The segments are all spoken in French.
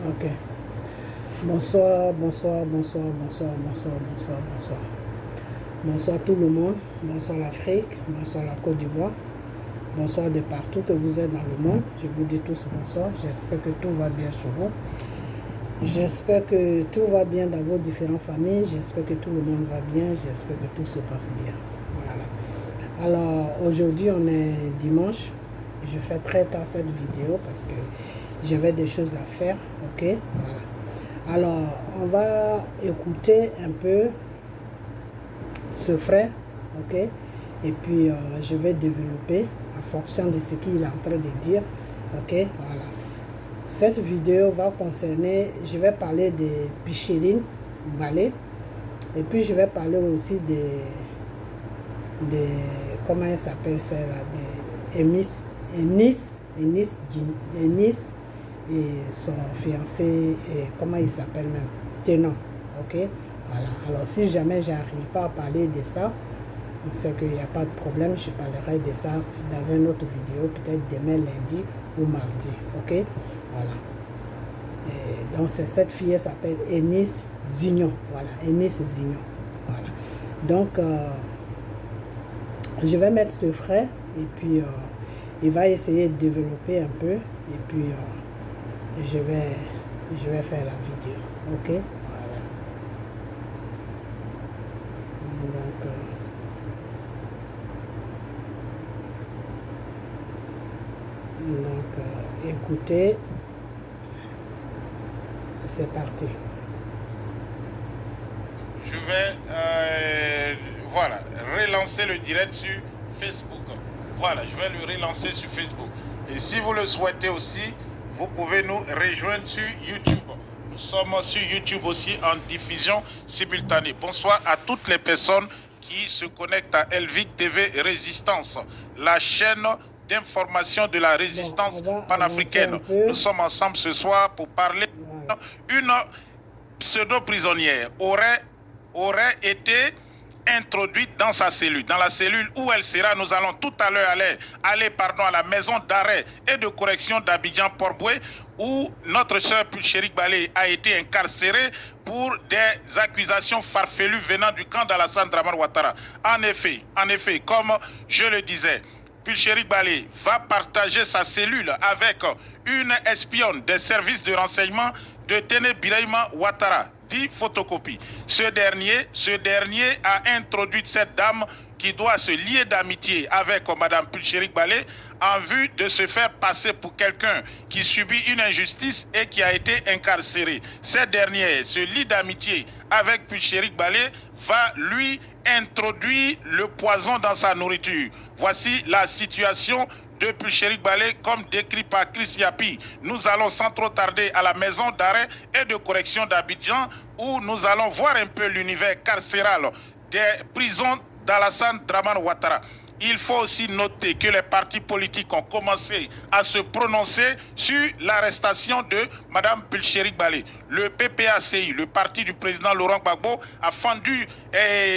Ok. Bonsoir, bonsoir, bonsoir, bonsoir, bonsoir, bonsoir, bonsoir. Bonsoir tout le monde. Bonsoir l'Afrique. Bonsoir la Côte d'Ivoire. Bonsoir de partout que vous êtes dans le monde. Je vous dis tous bonsoir. J'espère que tout va bien chez vous. J'espère que tout va bien dans vos différentes familles. J'espère que tout le monde va bien. J'espère que tout se passe bien. Voilà. Alors aujourd'hui on est dimanche. Je fais très tard cette vidéo parce que j'avais des choses à faire. Ok. Voilà. Alors, on va écouter un peu ce frère, ok? Et puis, je vais développer en fonction de ce qu'il est en train de dire, ok? Voilà. Cette vidéo va concerner, je vais parler de Picheline Balé, et puis je vais parler aussi de comment elle s'appelle ça là, de Ennis et son fiancé, et comment il s'appelle même, Tenant, ok, voilà. Alors si jamais j'arrive pas à parler de ça, c'est qu'il n'y a pas de problème, je parlerai de ça dans une autre vidéo, peut-être demain lundi ou mardi, ok, voilà. Et donc cette fille, elle s'appelle Ennis Zignon, voilà, Ennis Zignon, voilà. Donc je vais mettre ce frère et puis il va essayer de développer un peu et puis je vais faire la vidéo, ok, voilà. Donc écoutez, c'est parti. Je vais voilà, relancer le direct sur Facebook. Voilà, je vais le relancer sur Facebook. Et si vous le souhaitez aussi, vous pouvez nous rejoindre sur YouTube. Nous sommes sur YouTube aussi en diffusion simultanée. Bonsoir à toutes les personnes qui se connectent à Elvic TV Résistance, la chaîne d'information de la résistance panafricaine. Nous sommes ensemble ce soir pour parler d'une pseudo-prisonnière aurait été introduite dans sa cellule. Dans la cellule où elle sera, nous allons tout à l'heure aller à la maison d'arrêt et de correction d'Abidjan-Port-Boué, où notre sœur Pulchérik Balé a été incarcérée pour des accusations farfelues venant du camp d'Alassane Dramane Ouattara. En effet, comme je le disais, Pulchérik Balé va partager sa cellule avec une espionne des services de renseignement de Téné Birahima Ouattara, dit photocopie. Ce dernier a introduit cette dame qui doit se lier d'amitié avec Madame Pulchérik Balé en vue de se faire passer pour quelqu'un qui subit une injustice et qui a été incarcéré. Cette dernière se lie d'amitié avec Pulchérik Balé, va lui introduire le poison dans sa nourriture. Voici la situation de Pulchérik Balé comme décrit par Chris Yapi. Nous allons sans trop tarder à la maison d'arrêt et de correction d'Abidjan où nous allons voir un peu l'univers carcéral des prisons d'Alassane Dramane Ouattara. Il faut aussi noter que les partis politiques ont commencé à se prononcer sur l'arrestation de Mme Pulchérik Balé. Le PPACI, le parti du président Laurent Gbagbo,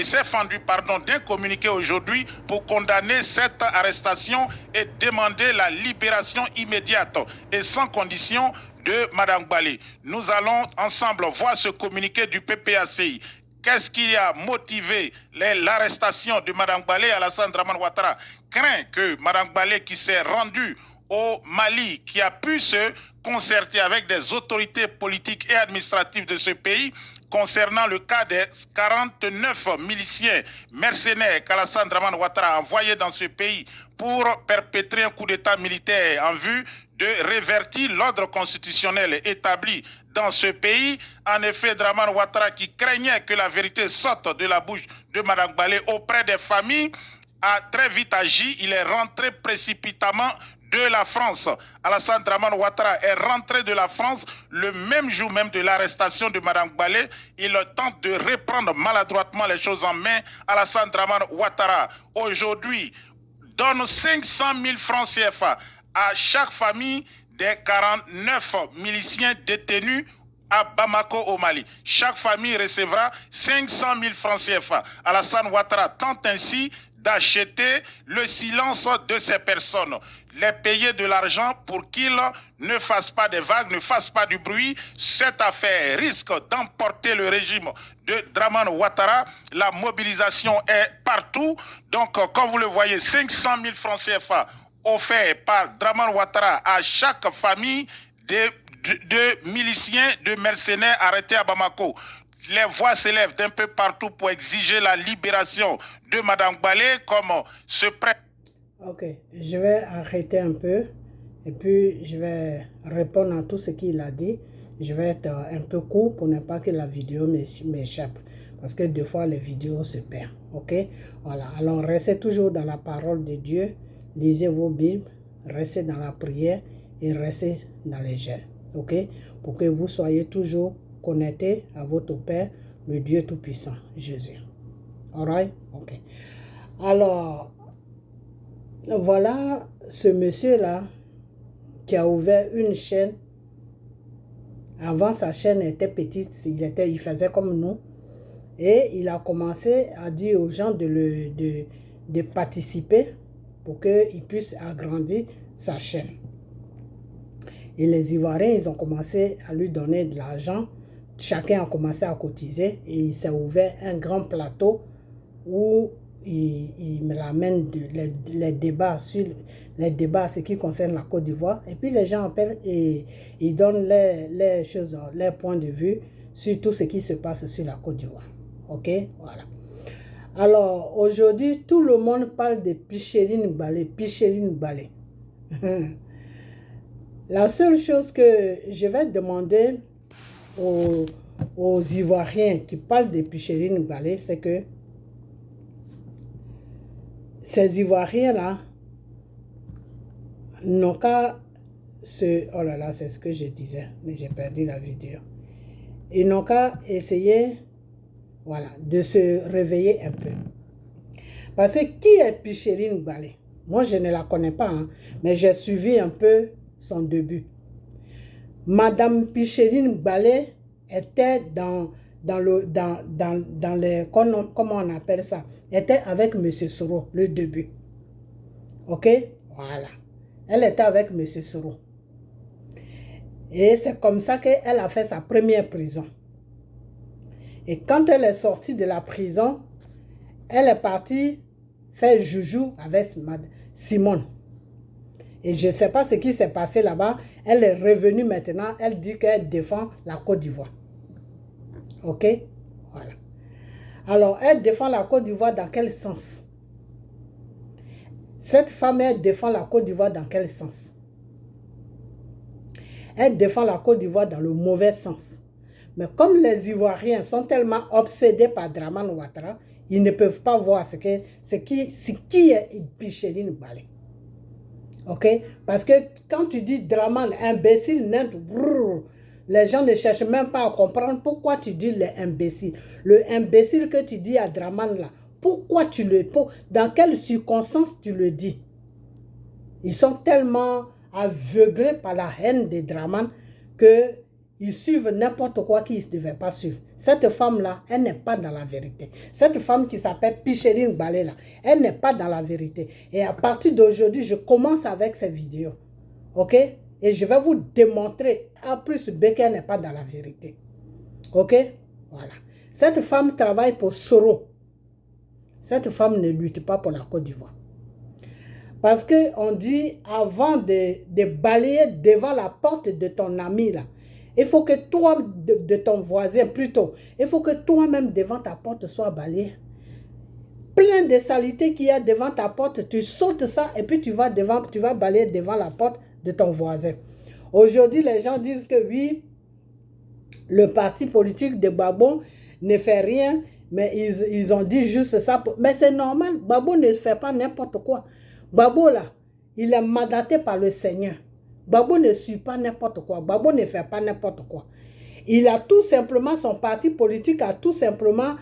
s'est fendu d'un communiqué aujourd'hui pour condamner cette arrestation et demander la libération immédiate et sans condition de Mme Balé. Nous allons ensemble voir ce communiqué du PPACI. Qu'est-ce qui a motivé l'arrestation de Mme Balé à Alassane Dramane Ouattara? Craint que Mme Balé, qui s'est rendue au Mali, qui a pu se concerter avec des autorités politiques et administratives de ce pays concernant le cas des 49 miliciens mercenaires qu'Alassane Dramane Ouattara a envoyés dans ce pays pour perpétrer un coup d'État militaire en vue de révertir l'ordre constitutionnel établi dans ce pays. En effet, Dramane Ouattara, qui craignait que la vérité sorte de la bouche de Mme Balé auprès des familles, a très vite agi. Il est rentré précipitamment de la France. Alassane Dramane Ouattara est rentré de la France le même jour même de l'arrestation de Mme Balé. Il tente de reprendre maladroitement les choses en main. Alassane Dramane Ouattara, aujourd'hui, donne 500 000 francs CFA à chaque famille des 49 miliciens détenus à Bamako au Mali. Chaque famille recevra 500 000 francs CFA. Alassane Ouattara tente ainsi d'acheter le silence de ces personnes, les payer de l'argent pour qu'ils ne fassent pas des vagues, ne fassent pas du bruit. Cette affaire risque d'emporter le régime de Dramane Ouattara. La mobilisation est partout. Donc, comme vous le voyez, 500 000 francs CFA offerts par Dramane Ouattara à chaque famille de miliciens, de mercenaires arrêtés à Bamako. Les voix s'élèvent d'un peu partout pour exiger la libération de Mme Balé comme ce prêtre. Ok, je vais arrêter un peu et puis je vais répondre à tout ce qu'il a dit. Je vais être un peu court pour ne pas que la vidéo m'échappe. Parce que des fois, les vidéos se perdent. Ok, voilà. Alors, restez toujours dans la parole de Dieu. Lisez vos Bibles. Restez dans la prière et restez dans les jeûnes. Ok, pour que vous soyez toujours connectés à votre Père, le Dieu Tout-Puissant, Jésus. Alright? Ok. Alors, voilà ce monsieur-là qui a ouvert une chaîne. Avant, sa chaîne était petite, il faisait comme nous. Et il a commencé à dire aux gens de participer pour qu'ils puissent agrandir sa chaîne. Et les Ivoiriens, ils ont commencé à lui donner de l'argent. Chacun a commencé à cotiser et il s'est ouvert un grand plateau où il me l'amène les débats sur les débats, ce qui concerne la Côte d'Ivoire. Et puis les gens appellent et ils donnent les choses, les points de vue sur tout ce qui se passe sur la Côte d'Ivoire. Ok, voilà. Alors aujourd'hui, tout le monde parle de Picheline Balé, Picheline Balé. La seule chose que je vais demander aux Ivoiriens qui parlent de Picheline Balé, c'est que ces Ivoiriens-là n'ont qu'à se... Oh là là, c'est ce que je disais, mais j'ai perdu la vidéo. Ils n'ont qu'à essayer, voilà, de se réveiller un peu. Parce que qui est Picheline Balé? Moi, je ne la connais pas, hein, mais j'ai suivi un peu son début. Madame Picheline Balé était dans les... Comment on appelle ça? Était avec M. Soro, le début. Ok? Voilà. Elle était avec M. Soro. Et c'est comme ça qu'elle a fait sa première prison. Et quand elle est sortie de la prison, elle est partie faire joujou avec Simone. Et je ne sais pas ce qui s'est passé là-bas. Elle est revenue maintenant. Elle dit qu'elle défend la Côte d'Ivoire. Ok? Voilà. Alors, elle défend la Côte d'Ivoire dans quel sens? Cette femme, elle défend la Côte d'Ivoire dans quel sens? Elle défend la Côte d'Ivoire dans le mauvais sens. Mais comme les Ivoiriens sont tellement obsédés par Dramane Ouattara, ils ne peuvent pas voir ce qui est Picheline Balé. Ok? Parce que quand tu dis Dramane, imbécile, les gens ne cherchent même pas à comprendre pourquoi tu dis l'imbécile. Le imbécile que tu dis à Dramane là, pourquoi tu le... Dans quelles circonstances tu le dis? Ils sont tellement aveuglés par la haine de Dramane qu'ils suivent n'importe quoi qu'ils ne devaient pas suivre. Cette femme-là, elle n'est pas dans la vérité. Cette femme qui s'appelle Picheline Balé là, elle n'est pas dans la vérité. Et à partir d'aujourd'hui, je commence avec ces vidéos. Ok? Et je vais vous démontrer à plus B qu'elle n'est pas dans la vérité. Ok? Voilà. Cette femme travaille pour Soro. Cette femme ne lutte pas pour la Côte d'Ivoire. Parce qu'on dit, avant de balayer devant la porte de ton ami, là, il faut que toi, de ton voisin plutôt, il faut que toi-même devant ta porte soit balayé. Plein de saletés qu'il y a devant ta porte, tu sautes ça et puis tu vas balayer devant la porte de ton voisin. Aujourd'hui, les gens disent que oui, le parti politique de Gbagbo ne fait rien, mais ils ont dit juste ça. Mais c'est normal, Gbagbo ne fait pas n'importe quoi. Gbagbo là, il est mandaté par le Seigneur. Gbagbo ne suit pas n'importe quoi. Gbagbo ne fait pas n'importe quoi. Il a tout simplement, son parti politique a tout simplement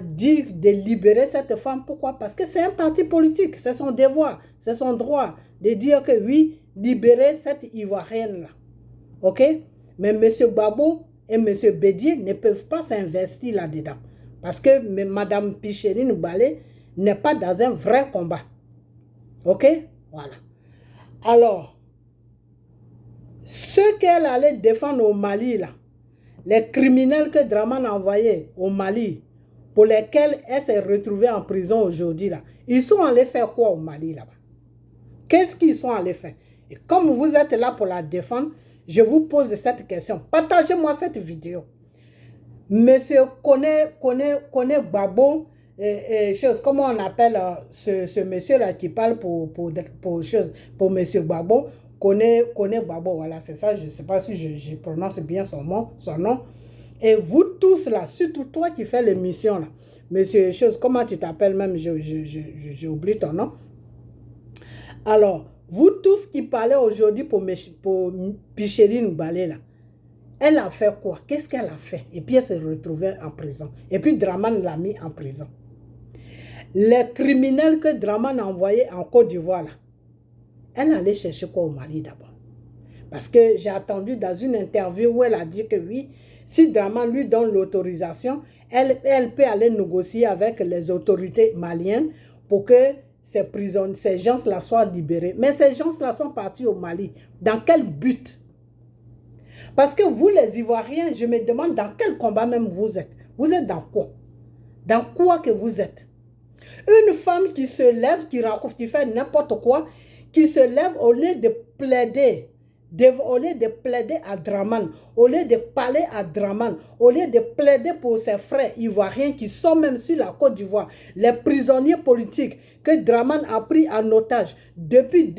dit de libérer cette femme. Pourquoi? Parce que c'est un parti politique. C'est son devoir, c'est son droit de dire que oui, libérer cette Ivoirienne-là. Ok? Mais M. Gbagbo et M. Bédier ne peuvent pas s'investir là-dedans. Parce que Mme Picheline Balé n'est pas dans un vrai combat. Ok? Voilà. Alors, ceux qu'elle allait défendre au Mali, là, les criminels que Draman a envoyés au Mali, pour lesquels elle s'est retrouvée en prison aujourd'hui, là, ils sont allés faire quoi au Mali, là-bas? Qu'est-ce qu'ils sont allés faire? Et comme vous êtes là pour la défendre, je vous pose cette question. Partagez-moi cette vidéo. Monsieur connaît Gbagbo, comment on appelle ce monsieur-là qui parle pour monsieur Gbagbo, connaît Gbagbo, voilà, c'est ça, je ne sais pas si je prononce bien son nom. Et vous tous là, surtout toi qui fais l'émission là, monsieur comment tu t'appelles même, j'ai oublié ton nom. Alors, vous tous qui parlez aujourd'hui pour Picheline Balé là, elle a fait quoi? Qu'est-ce qu'elle a fait? Et puis elle s'est retrouvée en prison. Et puis Draman l'a mis en prison. Les criminels que Draman a envoyés en Côte d'Ivoire là, elle allait chercher quoi au Mali d'abord? Parce que j'ai attendu dans une interview où elle a dit que oui, si Draman lui donne l'autorisation, elle peut aller négocier avec les autorités maliennes pour que ces gens-là soient libérés. Mais ces gens-là sont partis au Mali. Dans quel but? Parce que vous, les Ivoiriens, je me demande dans quel combat même vous êtes. Vous êtes dans quoi? Dans quoi que vous êtes? Une femme qui se lève, qui fait n'importe quoi, qui se lève au lieu de plaider, à Draman, au lieu de parler à Draman, au lieu de plaider pour ses frères ivoiriens qui sont même sur la Côte d'Ivoire, les prisonniers politiques que Draman a pris en otage depuis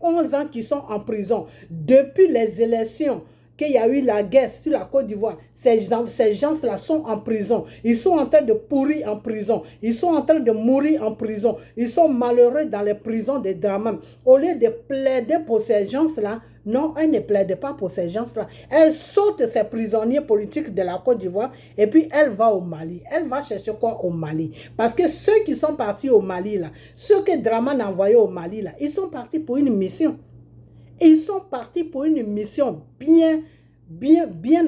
11 ans qu'ils sont en prison, depuis les élections, qu'il y a eu la guerre sur la Côte d'Ivoire, ces gens-là sont en prison. Ils sont en train de pourrir en prison. Ils sont en train de mourir en prison. Ils sont malheureux dans les prisons de Draman. Au lieu de plaider pour ces gens-là, non, elle ne plaide pas pour ces gens-là. Elle saute ces prisonniers politiques de la Côte d'Ivoire et puis elle va au Mali. Elle va chercher quoi au Mali? Parce que ceux qui sont partis au Mali, là, ceux que Draman a envoyés au Mali, là, ils sont partis pour une mission. Ils sont partis pour une mission bien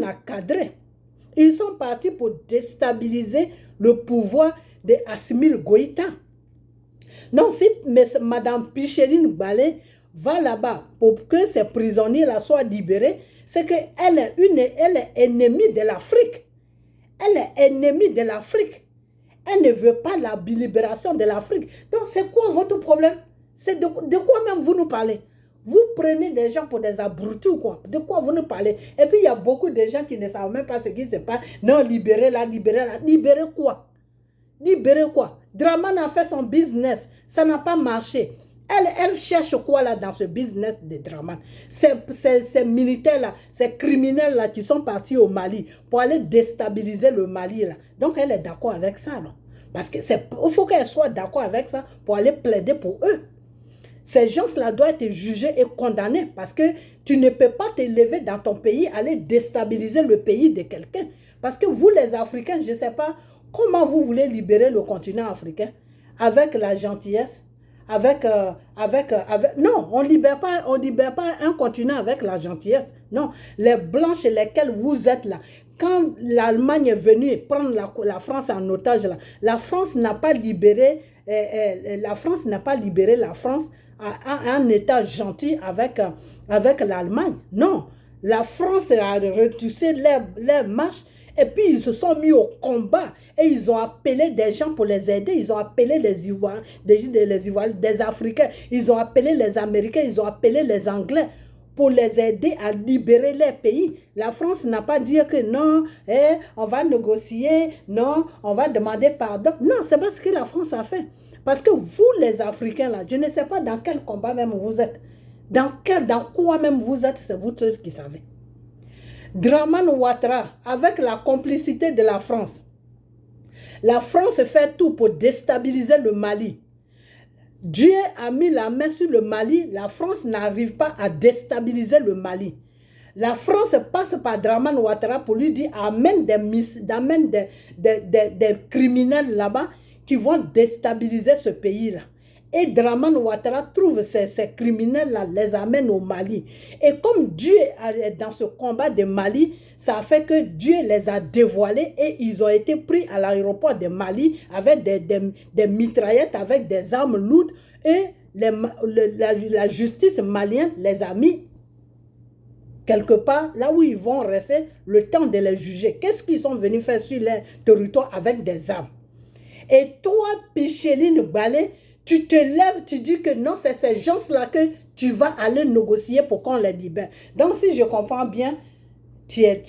encadrée. Ils sont partis pour déstabiliser le pouvoir de Assimi Goïta. Donc, si Mme Picheline Balé va là-bas pour que ces prisonniers-là soient libérés, c'est qu'elle est ennemie de l'Afrique. Elle est ennemie de l'Afrique. Elle ne veut pas la libération de l'Afrique. Donc, c'est quoi votre problème? C'est de quoi même vous nous parlez? Vous prenez des gens pour des abrutis ou quoi? De quoi vous nous parlez? Et puis, il y a beaucoup de gens qui ne savent même pas ce qui se passe. Non, libérez-la. Libérez quoi? Libérez quoi? Draman a fait son business. Ça n'a pas marché. Elle cherche quoi là dans ce business de Draman? Ces militaires-là, ces criminels-là qui sont partis au Mali pour aller déstabiliser le Mali là. Donc, elle est d'accord avec ça. Là. Parce qu'il faut qu'elle soit d'accord avec ça pour aller plaider pour eux. Ces gens-là doivent être jugés et condamnés parce que tu ne peux pas te lever dans ton pays, aller déstabiliser le pays de quelqu'un. Parce que vous, les Africains, je ne sais pas comment vous voulez libérer le continent africain avec la gentillesse, non, on ne libère pas un continent avec la gentillesse. Non, les blancs chez lesquels vous êtes là, quand l'Allemagne est venue prendre la France en otage, là, la France n'a pas libéré la France à un état gentil avec l'Allemagne. Non, la France a retouché les marches et puis ils se sont mis au combat et ils ont appelé des gens pour les aider. Ils ont appelé les Ivoiriens, des Africains, ils ont appelé les Américains, ils ont appelé les Anglais pour les aider à libérer les pays. La France n'a pas dit que non, on va négocier, non, on va demander pardon. Non, c'est pas ce que la France a fait. Parce que vous, les Africains, là, je ne sais pas dans quel combat même vous êtes. Dans quoi même vous êtes, c'est vous tous qui savez. Draman Ouattara, avec la complicité de la France fait tout pour déstabiliser le Mali. Dieu a mis la main sur le Mali, la France n'arrive pas à déstabiliser le Mali. La France passe par Draman Ouattara pour lui dire amène des criminels là-bas qui vont déstabiliser ce pays-là. Et Draman Ouattara trouve ces criminels-là, les amène au Mali. Et comme Dieu est dans ce combat de Mali, ça a fait que Dieu les a dévoilés et ils ont été pris à l'aéroport de Mali avec des mitraillettes, avec des armes lourdes. Et la justice malienne les a mis quelque part, là où ils vont rester le temps de les juger. Qu'est-ce qu'ils sont venus faire sur leur territoire avec des armes? Et toi, Picheline Balé, tu te lèves, tu dis que non, c'est ces gens-là que tu vas aller négocier pour qu'on les libère. Donc, si je comprends bien, elle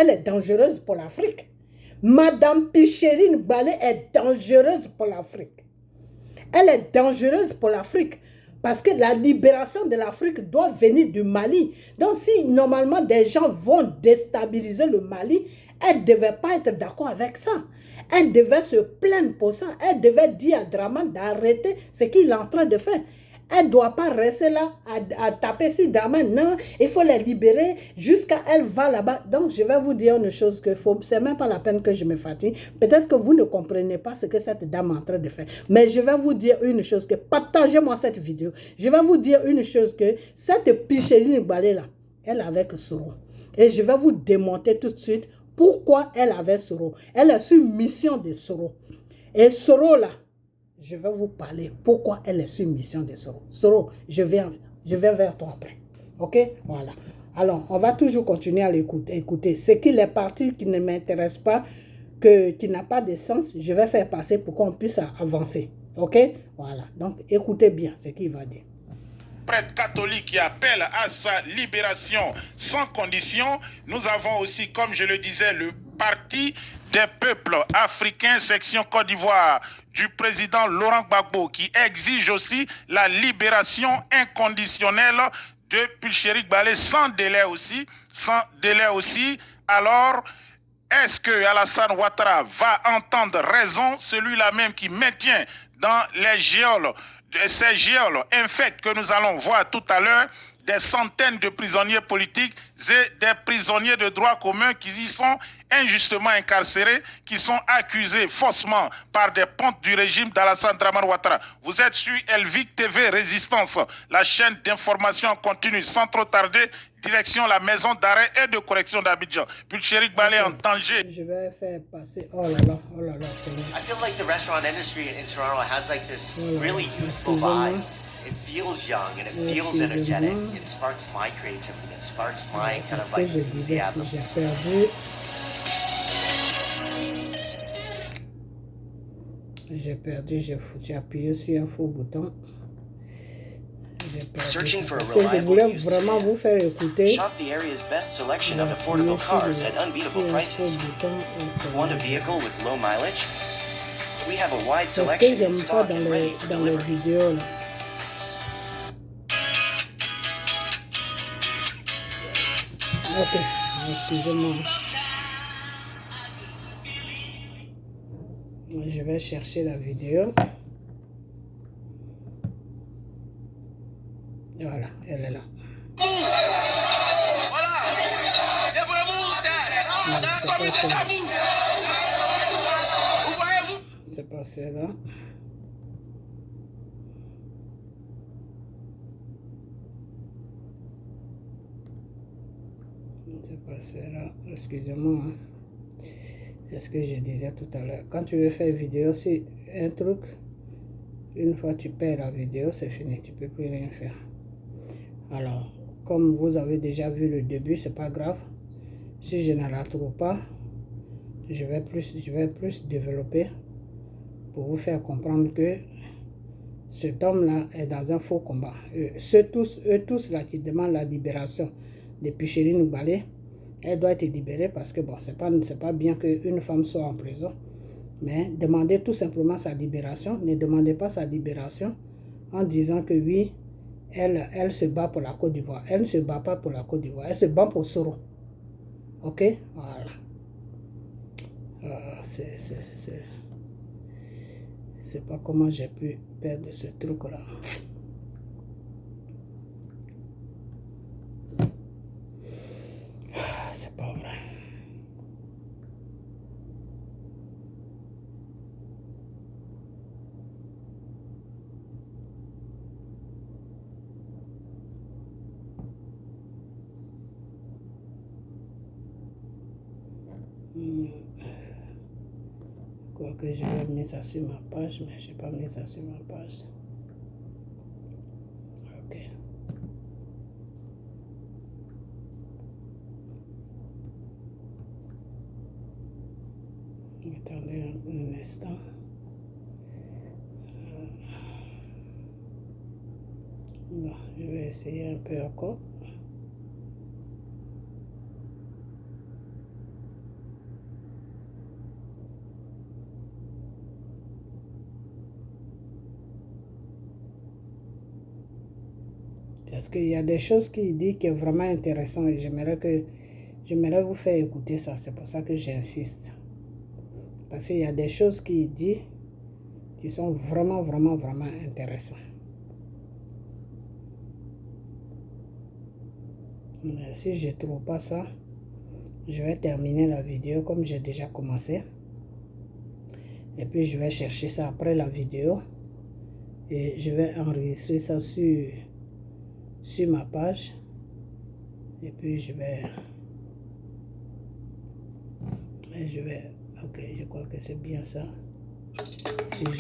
est dangereuse pour l'Afrique. Madame Picheline Balé est dangereuse pour l'Afrique. Elle est dangereuse pour l'Afrique. Parce que la libération de l'Afrique doit venir du Mali. Donc, si normalement des gens vont déstabiliser le Mali, elle ne devait pas être d'accord avec ça. Elle devait se plaindre pour ça. Elle devait dire à Draman d'arrêter ce qu'il est en train de faire. Elle ne doit pas rester là à taper sur Draman. Non, il faut les libérer jusqu'à elle va là-bas. Donc, je vais vous dire une chose que c'est même pas la peine que je me fatigue. Peut-être que vous ne comprenez pas ce que cette dame est en train de faire. Mais je vais vous dire une chose que, partagez-moi cette vidéo. Je vais vous dire une chose que, cette Picheline Balé là, elle est avec Soro. Et je vais vous démonter tout de suite pourquoi elle avait Soro. Elle est sur mission de Soro. Et Soro là, je vais vous parler pourquoi elle est sur mission de Soro. Soro, je vais vers toi après. Ok? Voilà. Alors, on va toujours continuer à l'écouter. Ce qu'il est parti qui ne m'intéresse pas, qui n'a pas de sens, je vais faire passer pour qu'on puisse avancer. Ok? Voilà. Donc, écoutez bien ce qu'il va dire. Prêtre catholique qui appelle à sa libération sans condition. Nous avons aussi, comme je le disais, le Parti des peuples africains, section Côte d'Ivoire, du président Laurent Gbagbo, qui exige aussi la libération inconditionnelle de Picheline Balé sans délai aussi. Alors, est-ce que Alassane Ouattara va entendre raison, celui-là même qui maintient dans les geôles, ces geôles infectes que nous allons voir tout à l'heure, des centaines de prisonniers politiques et des prisonniers de droit commun qui y sont injustement incarcérés, qui sont accusés faussement par des pontes du régime d'Alassane Dramane Ouattara. Vous êtes sur Elvic TV Résistance, la chaîne d'information en continu. Sans trop tarder, direction la maison d'arrêt et de correction d'Abidjan. Picheline Balé en danger. Je vais faire passer. Oh là là, Seigneur. I feel like the restaurant industry in Toronto has like this really youthful vibe. It feels young and it feels energetic. It sparks my creativity. It sparks my kind of like enthusiasm. J'ai perdu. J'ai appuyé sur un faux bouton. Searching for a Parce que je reliable voulais used vraiment vous faire écouter. Shop the area's best selection of affordable cars at unbeatable prices. Want a vehicle with low mileage? We have a wide C'est ce que selection in j'aime pas stock and ready for dans les delivery. vidéos là. Ok, excusez-moi. Je vais chercher la vidéo. Voilà, elle est là. C'est pas celle-là. C'est pas celle-là. Excusez-moi. Hein. C'est ce que je disais tout à l'heure. Quand tu veux faire vidéo, c'est un truc. Une fois tu perds la vidéo, c'est fini. Tu peux plus rien faire. Alors, comme vous avez déjà vu le début, c'est pas grave. Si je ne la trouve pas, je vais plus développer pour vous faire comprendre que cet homme-là est dans un faux combat. Eux tous là qui demandent la libération de Picheline Balé, elle doit être libérée parce que bon, c'est pas bien qu'une femme soit en prison. Mais demandez tout simplement sa libération. Ne demandez pas sa libération en disant que oui, elle se bat pour la Côte d'Ivoire. Elle ne se bat pas pour la Côte d'Ivoire. Elle se bat pour Soro. Ok? Voilà. C'est pas comment j'ai pu perdre ce truc-là. C'est pas vrai. Quoique je vais mettre ça sur ma page, mais je n'ai pas mis ça sur ma page. Ok. Attendez un instant. Bon, je vais essayer un peu encore. Parce qu'il y a des choses qu'il dit qui est vraiment intéressant et j'aimerais vous faire écouter ça. C'est pour ça que j'insiste. Parce qu'il y a des choses qu'il dit qui sont vraiment intéressantes. Mais si je ne trouve pas ça, je vais terminer la vidéo comme j'ai déjà commencé. Et puis je vais chercher ça après la vidéo. Et je vais enregistrer ça sur ma page. Et puis je vais... Ok, je crois que c'est bien ça.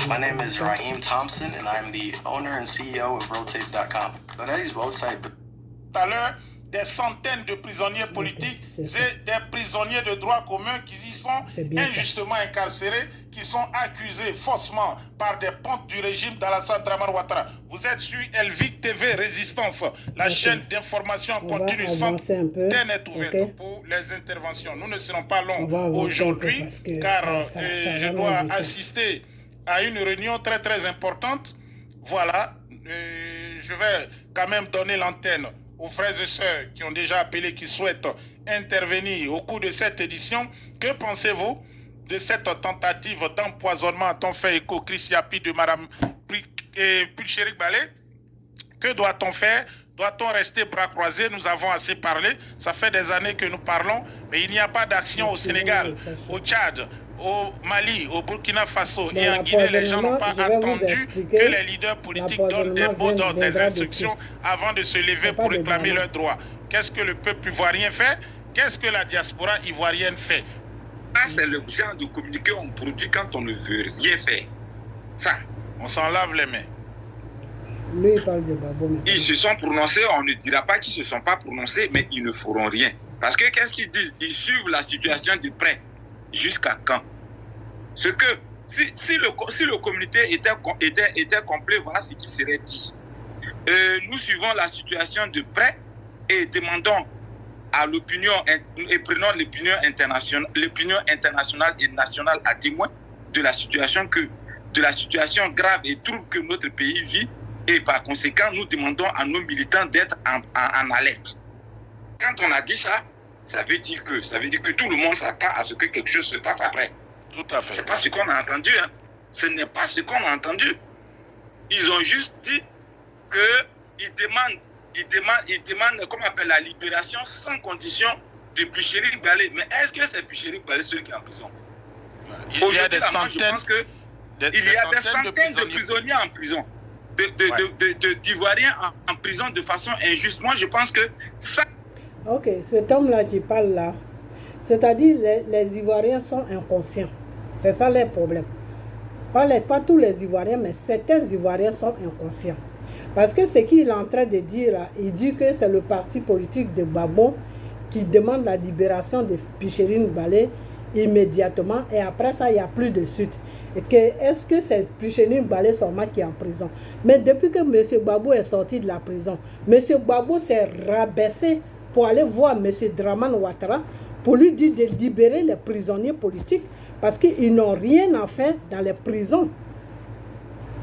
My name is Raheem Thompson and I'm the owner and CEO of Rotate.com. But Eddie's website... Tout à l'heure, des centaines de prisonniers politiques et des prisonniers de droit commun qui y sont injustement incarcérés, qui sont accusés faussement par des pontes du régime d'Alassane Dramane Ouattara. Vous êtes sur Elvic TV Résistance, la chaîne d'information continue sans internet ouverte pour les interventions. Nous ne serons pas longs aujourd'hui car je dois assister à une réunion très importante. Voilà, je vais quand même donner l'antenne aux frères et sœurs qui ont déjà appelé, qui souhaitent intervenir au cours de cette édition. Que pensez-vous de cette tentative d'empoisonnement dont fait écho Chris Yapi de Mme Pulchérik Balé? Que doit-on faire? Doit-on rester bras croisés? Nous avons assez parlé. Ça fait des années que nous parlons, mais il n'y a pas d'action au Sénégal, au Tchad, au Mali, au Burkina Faso et en Guinée. Les gens n'ont pas attendu que les leaders politiques donnent des mots d'ordre, des instructions avant de se lever pour réclamer leurs droits. Qu'est-ce que le peuple ivoirien fait? Qu'est-ce que la diaspora ivoirienne fait? Ça, c'est le genre de communiqué qu'on produit quand on ne veut rien faire. Ça. On s'en lave les mains. Lui, il parle de Babo. Ils se sont prononcés, on ne dira pas qu'ils ne se sont pas prononcés, mais ils ne feront rien. Parce que qu'est-ce qu'ils disent? Ils suivent la situation de près. Jusqu'à quand? Ce que, si le communiqué était complet, voilà ce qui serait dit. Nous suivons la situation de près et demandons à l'opinion et prenons l'opinion internationale et nationale à témoin de la situation grave et trouble que notre pays vit, et par conséquent nous demandons à nos militants d'être en alerte. Quand on a dit ça, ça veut dire que tout le monde s'attend à ce que quelque chose se passe après. Tout à fait. C'est pas ce qu'on a entendu. Hein. Ce n'est pas ce qu'on a entendu. Ils ont juste dit qu'ils demandent, comment on appelle, la libération sans condition de Pulchérik Balé. Mais est-ce que c'est Pulchérik Balé celui qui est en prison? Il y a des centaines. Il y a des centaines de prisonniers en prison. D'Ivoiriens en prison de façon injuste. Moi, je pense que ça... Ok, cet homme-là qui parle là, c'est-à-dire les Ivoiriens sont inconscients. C'est ça leur problème. Pas tous les Ivoiriens, mais certains Ivoiriens sont inconscients. Parce que ce qu'il est en train de dire là, il dit que c'est le parti politique de Babo qui demande la libération de Pulchérik Balé immédiatement, et après ça, il n'y a plus de suite. Et que est-ce que c'est Pulchérik Balé seulement qui est en prison? Mais depuis que M. Babo est sorti de la prison, M. Babo s'est rabaissé pour aller voir M. Dramane Ouattara pour lui dire de libérer les prisonniers politiques parce qu'ils n'ont rien à faire dans les prisons.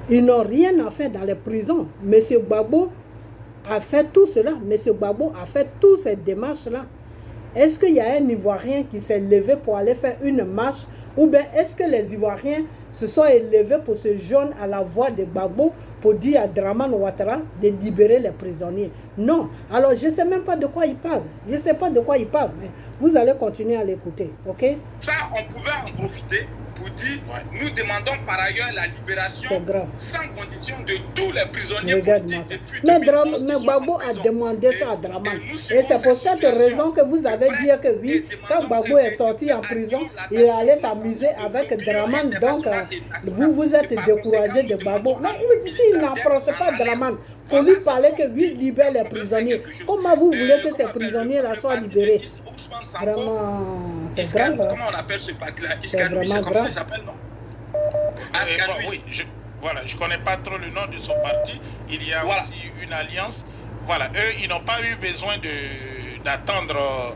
Ils n'ont rien à faire dans les prisons. M. Babo a fait tout cela. M. Babo a fait toutes ces démarches-là. Est-ce qu'il y a un Ivoirien qui s'est levé pour aller faire une marche? Ou bien est-ce que les Ivoiriens se sont élevés pour se joindre à la voix de Babo pour dire à Dramane Ouattara de libérer les prisonniers? Non. Alors je ne sais même pas de quoi il parle. Je ne sais pas de quoi il parle. Mais vous allez continuer à l'écouter. Ok? Ça, on pouvait en profiter pour dire nous demandons par ailleurs la libération sans condition de tous les prisonniers politiques. Mais Gbagbo a demandé ça à Draman. Et c'est pour cette raison que vous avez dit que oui, quand Gbagbo est sorti en prison, il allait s'amuser avec Draman. Donc, vous êtes découragé de Gbagbo. Mais s'il n'approche pas Draman pour lui parler que oui, libère les prisonniers, comment vous voulez que ces prisonniers-là soient libérés? Vraiment, c'est grave. Comment on appelle ce parti-là? C'est vraiment grave. Oui, je connais pas trop le nom de son parti. Il y a aussi une alliance. Voilà, eux, ils n'ont pas eu besoin d'attendre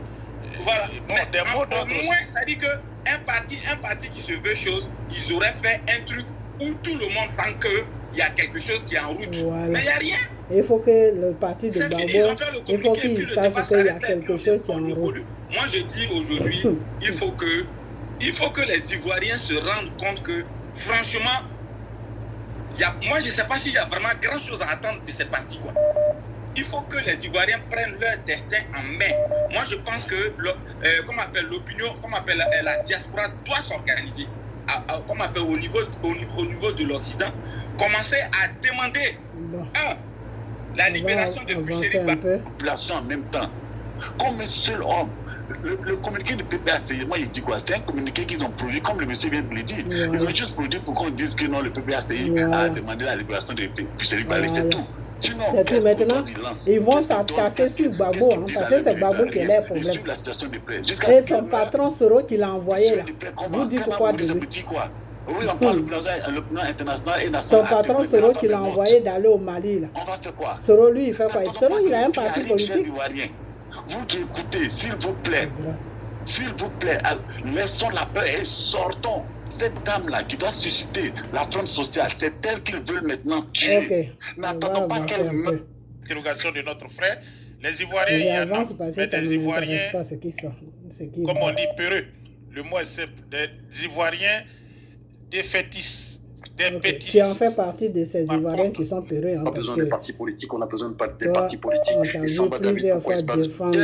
des mots d'autres. Au moins, ça dit qu'un parti qui se veut chose, ils auraient fait un truc où tout le monde sent qu'il y a quelque chose qui est en route. Voilà. Mais il n'y a rien. Il faut que le parti de Gbagbo, il faut qu'il sache qu'il y a quelque chose qui est en route. Moi, je dis aujourd'hui, il faut que les Ivoiriens se rendent compte que, franchement, moi, je ne sais pas s'il y a vraiment grand-chose à attendre de ces partis, quoi. Il faut que les Ivoiriens prennent leur destin en main. Moi, je pense que, l'opinion, la diaspora doit s'organiser. Au niveau de l'Occident, commencer à demander la libération de Boucherie la population en même temps. Comme un seul homme. Le communiqué de PPAC, moi il dit quoi? C'est un communiqué qu'ils ont produit, comme le monsieur vient de le dire. Ils ont juste produit pour qu'on dise que non, le PPAC a demandé la libération de Boucherie, c'est tout. Sinon, c'est tout. Maintenant, ils vont s'attasser sur Gbagbo, parce que c'est Gbagbo qui est le problème. Et son patron Soro qui l'a envoyé là. Vous dites quoi de lui? Oui, on parle le plan international et national. Son patron Soro qui l'a envoyé d'aller au Mali là. On va faire quoi? Soro, lui, il fait quoi? Soro, il a un parti politique. Vous qui écoutez, s'il vous plaît, laissons la peur et sortons. Cette dame-là qui doit susciter la fronde sociale, c'est elle qu'ils veulent maintenant tuer. N'attendons pas qu'elle meure. Interrogation de notre frère. Les Ivoiriens, des Ivoiriens, comme on dit, peureux. Le mot est simple. Des Ivoiriens défaitistes. Tu en fais partie de ces Ivoiriens qui sont peureux. On a besoin de partis politiques, on a besoin de partis politiques. On t'a vu plusieurs fois défendre.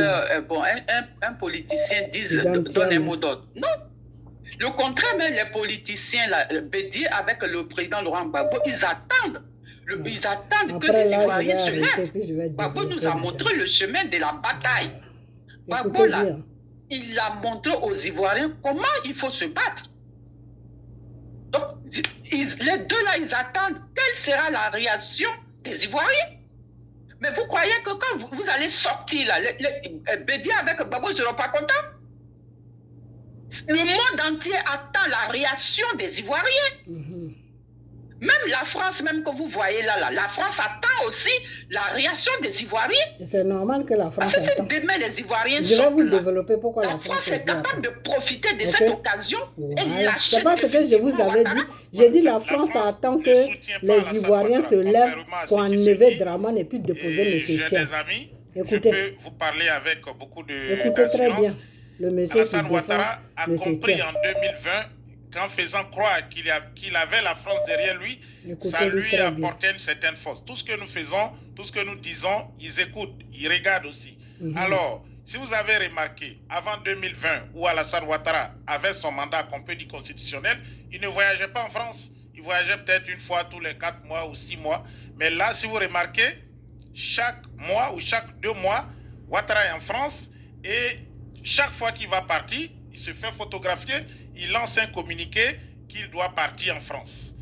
Un politicien donne un mot d'ordre. Non. Le contraire, même les politiciens, Bédier avec le président Laurent Gbagbo, ils attendent. Ils attendent que les Ivoiriens se lèvent. Gbagbo nous a montré le chemin de la bataille. Gbagbo, là, il a montré aux Ivoiriens comment il faut se battre. Donc, les deux là, ils attendent quelle sera la réaction des Ivoiriens. Mais vous croyez que quand vous allez sortir là, Bédier avec Gbagbo ne seront pas contents? Le monde entier attend la réaction des Ivoiriens. Même la France, même que vous voyez là, la France attend aussi la réaction des Ivoiriens. C'est normal que la France attend. Parce que si demain les Ivoiriens je vais vous développer pourquoi la France est capable de profiter de cette occasion et lâcher. C'est pas ce que je vous avais dit. J'ai dit la France attend que les Ivoiriens se lèvent pour enlever Draman et puis déposer le soutien. Écoutez, je peux vous parler avec beaucoup de Écoutez très bien. Le monsieur Alassane Ouattara a compris en 2020 qu'en faisant croire qu'il avait la France derrière lui, ça lui apportait une certaine force. Tout ce que nous faisons, tout ce que nous disons, ils écoutent, ils regardent aussi. Alors, si vous avez remarqué, avant 2020, où Alassane Ouattara avait son mandat qu'on peut dire constitutionnel, il ne voyageait pas en France. Il voyageait peut-être une fois tous les 4 mois ou 6 mois. Mais là, si vous remarquez, chaque mois ou chaque 2 mois, Ouattara est en France et chaque fois qu'il va partir, il se fait photographier, il lance un communiqué qu'il doit partir en France.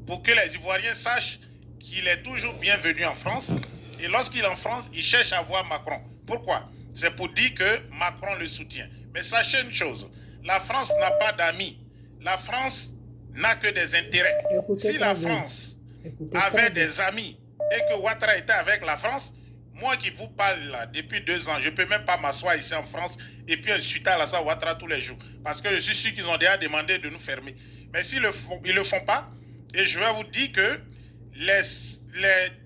Pour que les Ivoiriens sachent qu'il est toujours bienvenu en France. Et lorsqu'il est en France, il cherche à voir Macron. Pourquoi? C'est pour dire que Macron le soutient. Mais sachez une chose, la France n'a pas d'amis. La France n'a que des intérêts. Si la France avait des amis et que Ouattara était avec la France, moi qui vous parle là, depuis 2 ans, je ne peux même pas m'asseoir ici en France et puis insulter Alassane Ouattara tous les jours. Parce que je suis sûr qu'ils ont déjà demandé de nous fermer. Mais s'ils ne le font pas, et je vais vous dire que les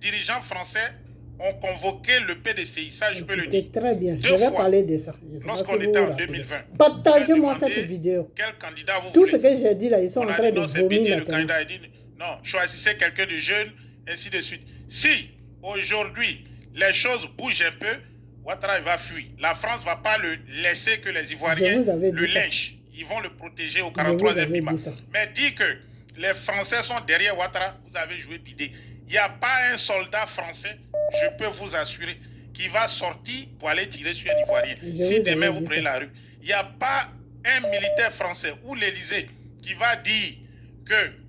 dirigeants français ont convoqué le PDCI. Ça, je peux le dire. Très bien. Je vais parler de ça. Lorsqu'on était en 2020. Partagez-moi cette vidéo. Quel candidat vous Tout voulez. Ce que j'ai dit là, ils sont en train de vomir. Le candidat a dit non, choisissez quelqu'un de jeune, ainsi de suite. Si aujourd'hui les choses bougent un peu, Ouattara va fuir. La France ne va pas le laisser que les Ivoiriens le lynchent. ils vont le protéger au 43e Lima. Mais dit que les Français sont derrière Ouattara, vous avez joué bidé. Il n'y a pas un soldat français, je peux vous assurer, qui va sortir pour aller tirer sur un Ivoirien. Si demain vous prenez la rue, il n'y a pas un militaire français ou l'Élysée qui va dire que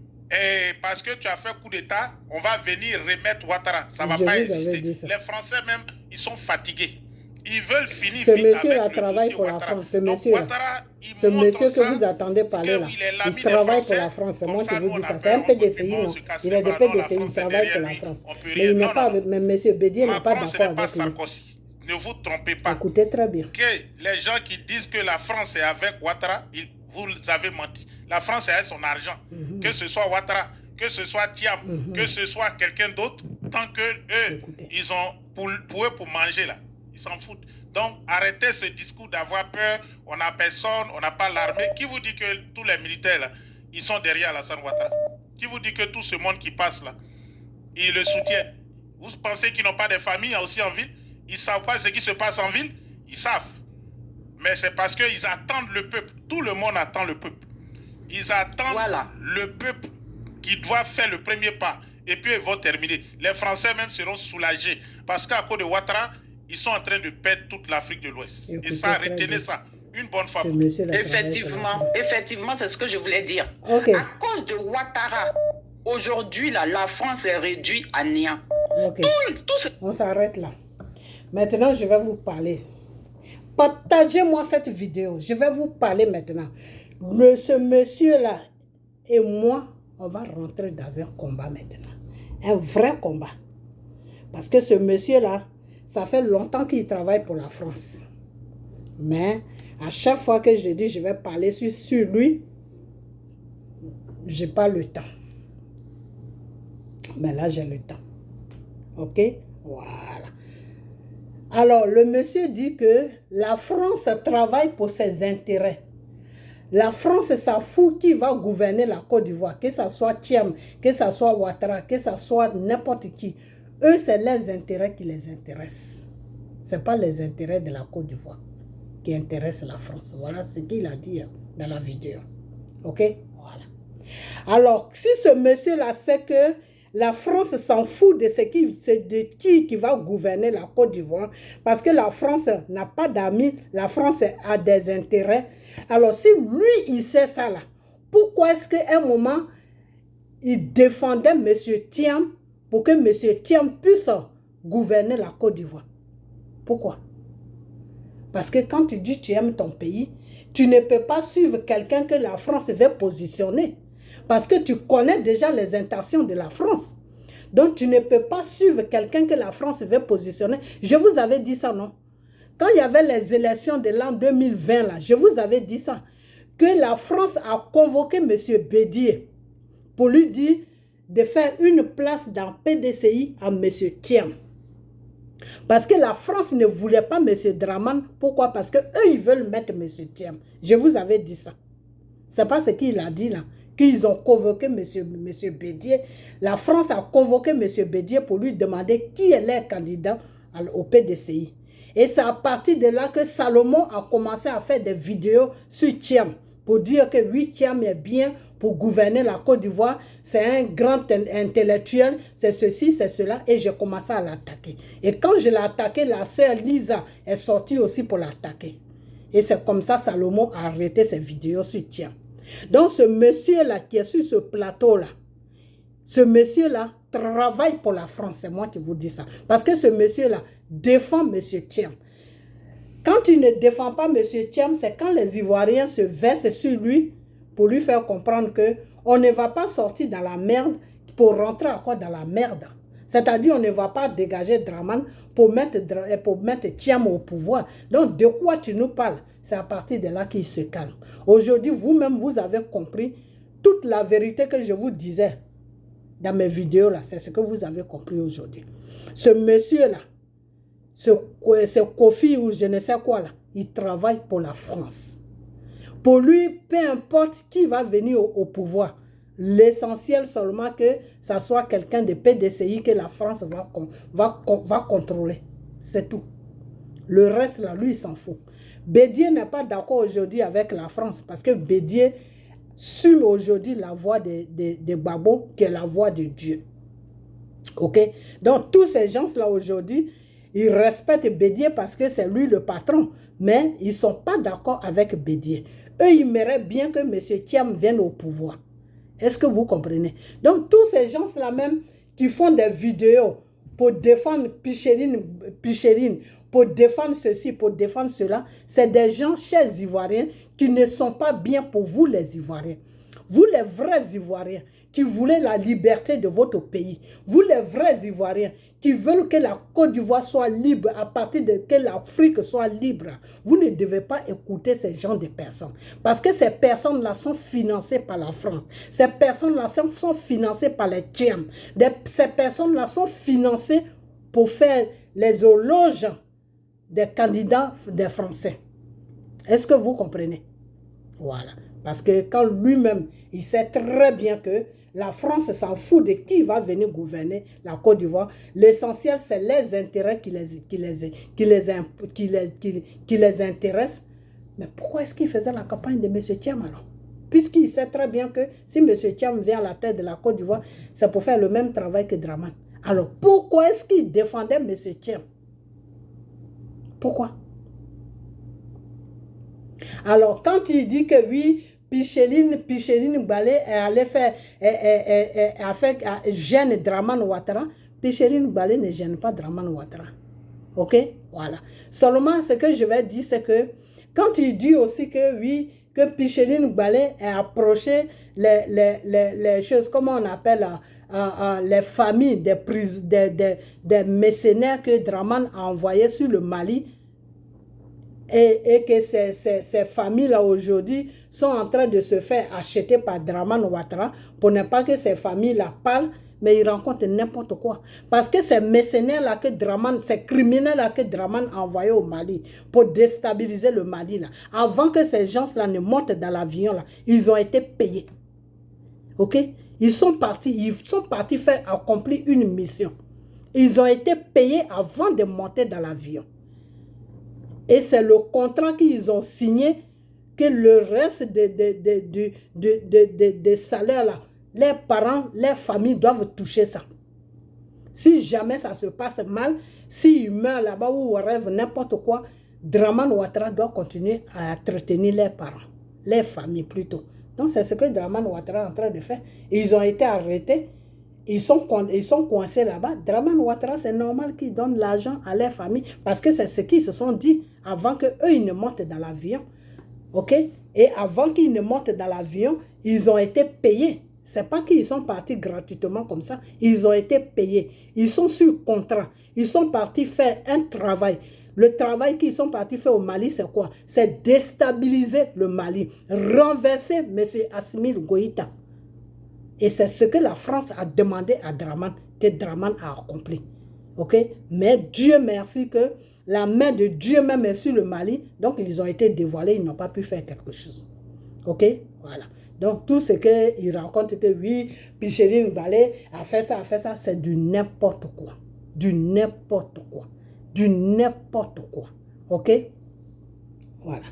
parce que tu as fait coup d'État, on va venir remettre Ouattara. Ça ne va pas exister. Les Français même, ils sont fatigués. Ils veulent finir ce vite monsieur avec travaille pour Ouattara. la France. Ce monsieur, ce monsieur que vous attendez parler là, il travaille pour la France. C'est moi qui vous dis ça. C'est un PDCI, non? Il est des PDCI, il travaille pour la France. Mais il n'est pas, mais monsieur Bédier n'est pas d'accord avec lui. Ne vous trompez pas. Écoutez très bien. Que les gens qui disent que la France est avec Ouattara, vous avez menti. La France est avec son argent. Que ce soit Ouattara, que ce soit Thiam, que ce soit quelqu'un d'autre, tant que eux, ils ont pour eux pour manger là. Ils s'en foutent. Donc, arrêtez ce discours d'avoir peur. On n'a personne, on n'a pas l'armée. Qui vous dit que tous les militaires, là, ils sont derrière Alassane Ouattara? Qui vous dit que tout ce monde qui passe là, ils le soutiennent? Vous pensez qu'ils n'ont pas de famille aussi en ville? Ils ne savent pas ce qui se passe en ville? Ils savent. Mais c'est parce qu'ils attendent le peuple. Tout le monde attend le peuple. Ils attendent le peuple qui doit faire le premier pas. Et puis, ils vont terminer. Les Français même seront soulagés. Parce qu'à cause de Ouattara, ils sont en train de perdre toute l'Afrique de l'Ouest. Et ça, retenez ça une bonne fois. Effectivement, c'est ce que je voulais dire. À cause de Ouattara, aujourd'hui, la France est réduite à néant. On s'arrête là. Maintenant, je vais vous parler. Partagez-moi cette vidéo. Je vais vous parler maintenant. Ce monsieur-là et moi, on va rentrer dans un combat maintenant. Un vrai combat. Parce que ce monsieur-là, ça fait longtemps qu'il travaille pour la France. Mais à chaque fois que je dis je vais parler sur lui, je n'ai pas le temps. Mais là, j'ai le temps. Ok? Voilà. Alors, le monsieur dit que la France travaille pour ses intérêts. La France s'en fout qui va gouverner la Côte d'Ivoire, que ce soit Thiam, que ce soit Ouattara, que ce soit n'importe qui. Eux, c'est les intérêts qui les intéressent. Ce n'est pas les intérêts de la Côte d'Ivoire qui intéressent la France. Voilà ce qu'il a dit dans la vidéo. Ok? Voilà. Alors, si ce monsieur-là sait que la France s'en fout de qui va gouverner la Côte d'Ivoire, parce que la France n'a pas d'amis, la France a des intérêts. Alors, si lui, il sait ça là, pourquoi est-ce qu'à un moment, il défendait M. Thiam pour que M. Thiam puisse gouverner la Côte d'Ivoire? Pourquoi? Parce que quand tu dis que tu aimes ton pays, tu ne peux pas suivre quelqu'un que la France veut positionner. Parce que tu connais déjà les intentions de la France. Donc, tu ne peux pas suivre quelqu'un que la France veut positionner. Je vous avais dit ça, non? Quand il y avait les élections de l'an 2020, là, je vous avais dit ça. Que la France a convoqué M. Bédier pour lui dire de faire une place dans PDCI à M. Thiam. Parce que la France ne voulait pas M. Draman. Pourquoi? Parce qu'eux, ils veulent mettre M. Thiam. Je vous avais dit ça. C'est pas ce qu'il a dit là. Qu'ils ont convoqué M. Bédier. La France a convoqué M. Bédier pour lui demander qui est leur candidat au PDCI. Et c'est à partir de là que Salomon a commencé à faire des vidéos sur Thiam pour dire que oui, Thiam est bien pour gouverner la Côte d'Ivoire. C'est un grand intellectuel, c'est ceci, c'est cela. Et j'ai commencé à l'attaquer. Et quand je l'ai attaqué, la sœur Lisa est sortie aussi pour l'attaquer. Et c'est comme ça Salomon a arrêté ses vidéos sur Thiam. Donc, ce monsieur-là qui est sur ce plateau-là, ce monsieur-là travaille pour la France. C'est moi qui vous dis ça. Parce que ce monsieur-là défend M. Thiam. Quand il ne défend pas M. Thiam, c'est quand les Ivoiriens se versent sur lui pour lui faire comprendre qu'on ne va pas sortir dans la merde pour rentrer encore dans la merde. C'est-à-dire on ne va pas dégager Draman pour mettre Thiam au pouvoir. Donc, de quoi tu nous parles? C'est à partir de là qu'il se calme. Aujourd'hui, vous-même, vous avez compris toute la vérité que je vous disais dans mes vidéos là. C'est ce que vous avez compris aujourd'hui. Ce monsieur-là, ce Kofi ou je ne sais quoi là, il travaille pour la France. Pour lui, peu importe qui va venir au pouvoir, l'essentiel seulement que ça soit quelqu'un de PDCI que la France va contrôler. C'est tout. Le reste là, lui, il s'en fout. Bédier n'est pas d'accord aujourd'hui avec la France parce que Bédier suit aujourd'hui la voix de Gbagbo qui est la voix de Dieu. Ok? Donc tous ces gens-là aujourd'hui, ils respectent Bédier parce que c'est lui le patron, mais ils ne sont pas d'accord avec Bédier. Eux, ils aimeraient bien que M. Thiam vienne au pouvoir. Est-ce que vous comprenez? Donc tous ces gens-là même qui font des vidéos pour défendre Picherine, pour défendre ceci, pour défendre cela, c'est des gens, chers Ivoiriens, qui ne sont pas bien pour vous les Ivoiriens. Vous les vrais Ivoiriens qui voulez la liberté de votre pays, vous les vrais Ivoiriens qui veulent que la Côte d'Ivoire soit libre, à partir de que l'Afrique soit libre, vous ne devez pas écouter ces gens de personnes. Parce que ces personnes-là sont financées par la France. Ces personnes-là sont financées par les Tchèmes. Ces personnes-là sont financées pour faire les éloges des candidats des Français. Est-ce que vous comprenez? Voilà. Parce que quand lui-même, il sait très bien que la France s'en fout de qui va venir gouverner la Côte d'Ivoire. L'essentiel, c'est les intérêts qui les intéressent. Mais pourquoi est-ce qu'il faisait la campagne de M. Thiam alors? Puisqu'il sait très bien que si M. Thiam vient à la tête de la Côte d'Ivoire, c'est pour faire le même travail que Dramane. Alors pourquoi est-ce qu'il défendait M. Thiam? Pourquoi? Alors, quand il dit que oui, Picheline Balé gêne Dramane Ouattara, Picheline Balé ne gêne pas Dramane Ouattara. Ok? Voilà. Seulement, ce que je vais dire, c'est que quand il dit aussi que oui, que Picheline Balé a approché les choses, comment on appelle les familles des mercenaires que Dramane a envoyés sur le Mali, et que ces familles-là aujourd'hui sont en train de se faire acheter par Dramane Ouattara pour ne pas que ces familles-là parlent, mais ils rencontrent n'importe quoi. Parce que ces mercenaires-là que Dramane, ces criminels-là que Dramane a envoyés au Mali pour déstabiliser le Mali, là, avant que ces gens-là ne montent dans l'avion, là, ils ont été payés. Ok? Ils sont partis faire accomplir une mission. Ils ont été payés avant de monter dans l'avion. Et c'est le contrat qu'ils ont signé que le reste des salaires là, les parents, les familles doivent toucher ça. Si jamais ça se passe mal, s'ils meurent là-bas ou rêvent n'importe quoi, Dramane Ouattara doit continuer à entretenir les parents, les familles plutôt. Donc c'est ce que Dramane Ouattara est en train de faire. Ils ont été arrêtés. Ils sont coincés là-bas. Dramane Ouattara, c'est normal qu'ils donnent l'argent à leur famille parce que c'est ce qu'ils se sont dit avant qu'eux, ils ne montent dans l'avion. OK? Et avant qu'ils ne montent dans l'avion, ils ont été payés. Ce n'est pas qu'ils sont partis gratuitement comme ça. Ils ont été payés. Ils sont sur contrat. Ils sont partis faire un travail. Le travail qu'ils sont partis faire au Mali, c'est quoi? C'est déstabiliser le Mali. Renverser M. Assimi Goïta. Et c'est ce que la France a demandé à Dramane, que Dramane a accompli. Ok? Mais Dieu merci que la main de Dieu même est sur le Mali. Donc, ils ont été dévoilés, ils n'ont pas pu faire quelque chose. Ok? Voilà. Donc, tout ce qu'ils racontent que oui, Picheline Balé a fait ça, c'est du n'importe quoi. Du n'importe quoi. Du n'importe quoi. Ok? Voilà.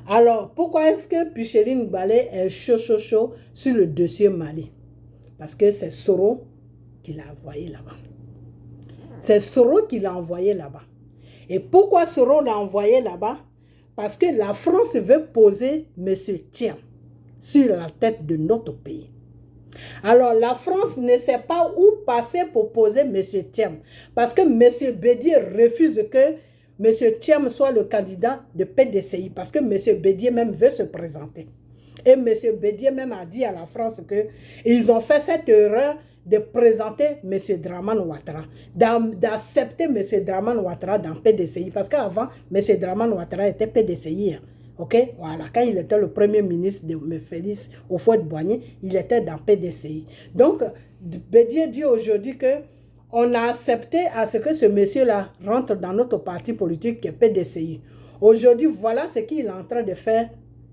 Alors, pourquoi est-ce que Picheline Balé est chaud sur le dossier Mali? Parce que c'est Soro qui l'a envoyé là-bas. C'est Soro qui l'a envoyé là-bas. Et pourquoi Soro l'a envoyé là-bas? Parce que la France veut poser M. Thiam sur la tête de notre pays. Alors, la France ne sait pas où passer pour poser M. Thiam. Parce que M. Bédier refuse que M. Thiam soit le candidat de PDCI parce que M. Bédier même veut se présenter. Et M. Bédier même a dit à la France qu'ils ont fait cette erreur de présenter M. Dramane Ouattara, d'accepter M. Dramane Ouattara dans PDCI. Parce qu'avant, M. Dramane Ouattara était PDCI. Ok, voilà. Quand il était le premier ministre de Félix Houphouët-Boigny, il était dans PDCI. Donc, Bédier dit aujourd'hui que on a accepté à ce que ce monsieur-là rentre dans notre parti politique qui est PDCI. Aujourd'hui, voilà ce qu'il est en train de faire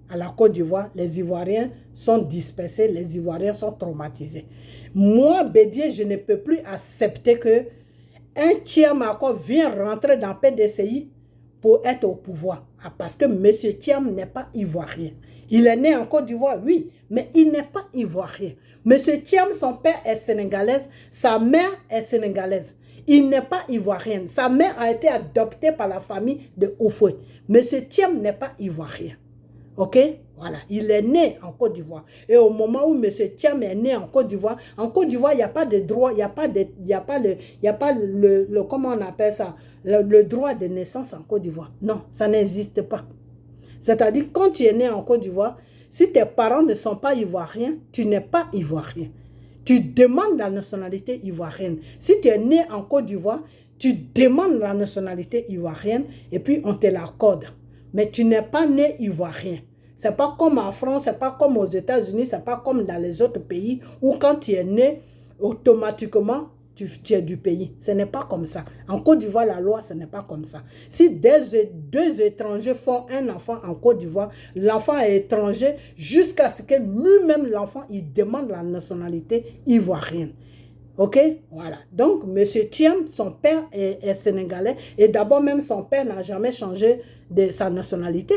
à la Côte d'Ivoire. Les Ivoiriens sont dispersés, les Ivoiriens sont traumatisés. Moi, Bédier, je ne peux plus accepter que un Thiam encore vienne rentrer dans PDCI pour être au pouvoir. parce que M. Thiam n'est pas ivoirien. Il est né en Côte d'Ivoire, oui, mais il n'est pas ivoirien. M. Thiam, son père est sénégalaise, sa mère est sénégalaise. Il n'est pas ivoirien. Sa mère a été adoptée par la famille de Oufoué. M. Thiam n'est pas ivoirien. Ok? Voilà. Il est né en Côte d'Ivoire. Et au moment où M. Thiam est né en Côte d'Ivoire, il n'y a pas de droit, il n'y a pas le, comment on appelle ça, le droit de naissance en Côte d'Ivoire. Non, ça n'existe pas. C'est-à-dire, quand tu es né en Côte d'Ivoire, si tes parents ne sont pas ivoiriens, tu n'es pas ivoirien. Tu demandes la nationalité ivoirienne. Si tu es né en Côte d'Ivoire, tu demandes la nationalité ivoirienne et puis on te l'accorde. Mais tu n'es pas né ivoirien. Ce n'est pas comme en France, ce n'est pas comme aux États-Unis, ce n'est pas comme dans les autres pays où quand tu es né, automatiquement, tu es du pays. Ce n'est pas comme ça. En Côte d'Ivoire, la loi, ce n'est pas comme ça. Si deux étrangers font un enfant en Côte d'Ivoire, l'enfant est étranger jusqu'à ce que lui-même, l'enfant, il demande la nationalité ivoirienne. Ok? Voilà. Donc, M. Thiam, son père est sénégalais et d'abord même son père n'a jamais changé de sa nationalité.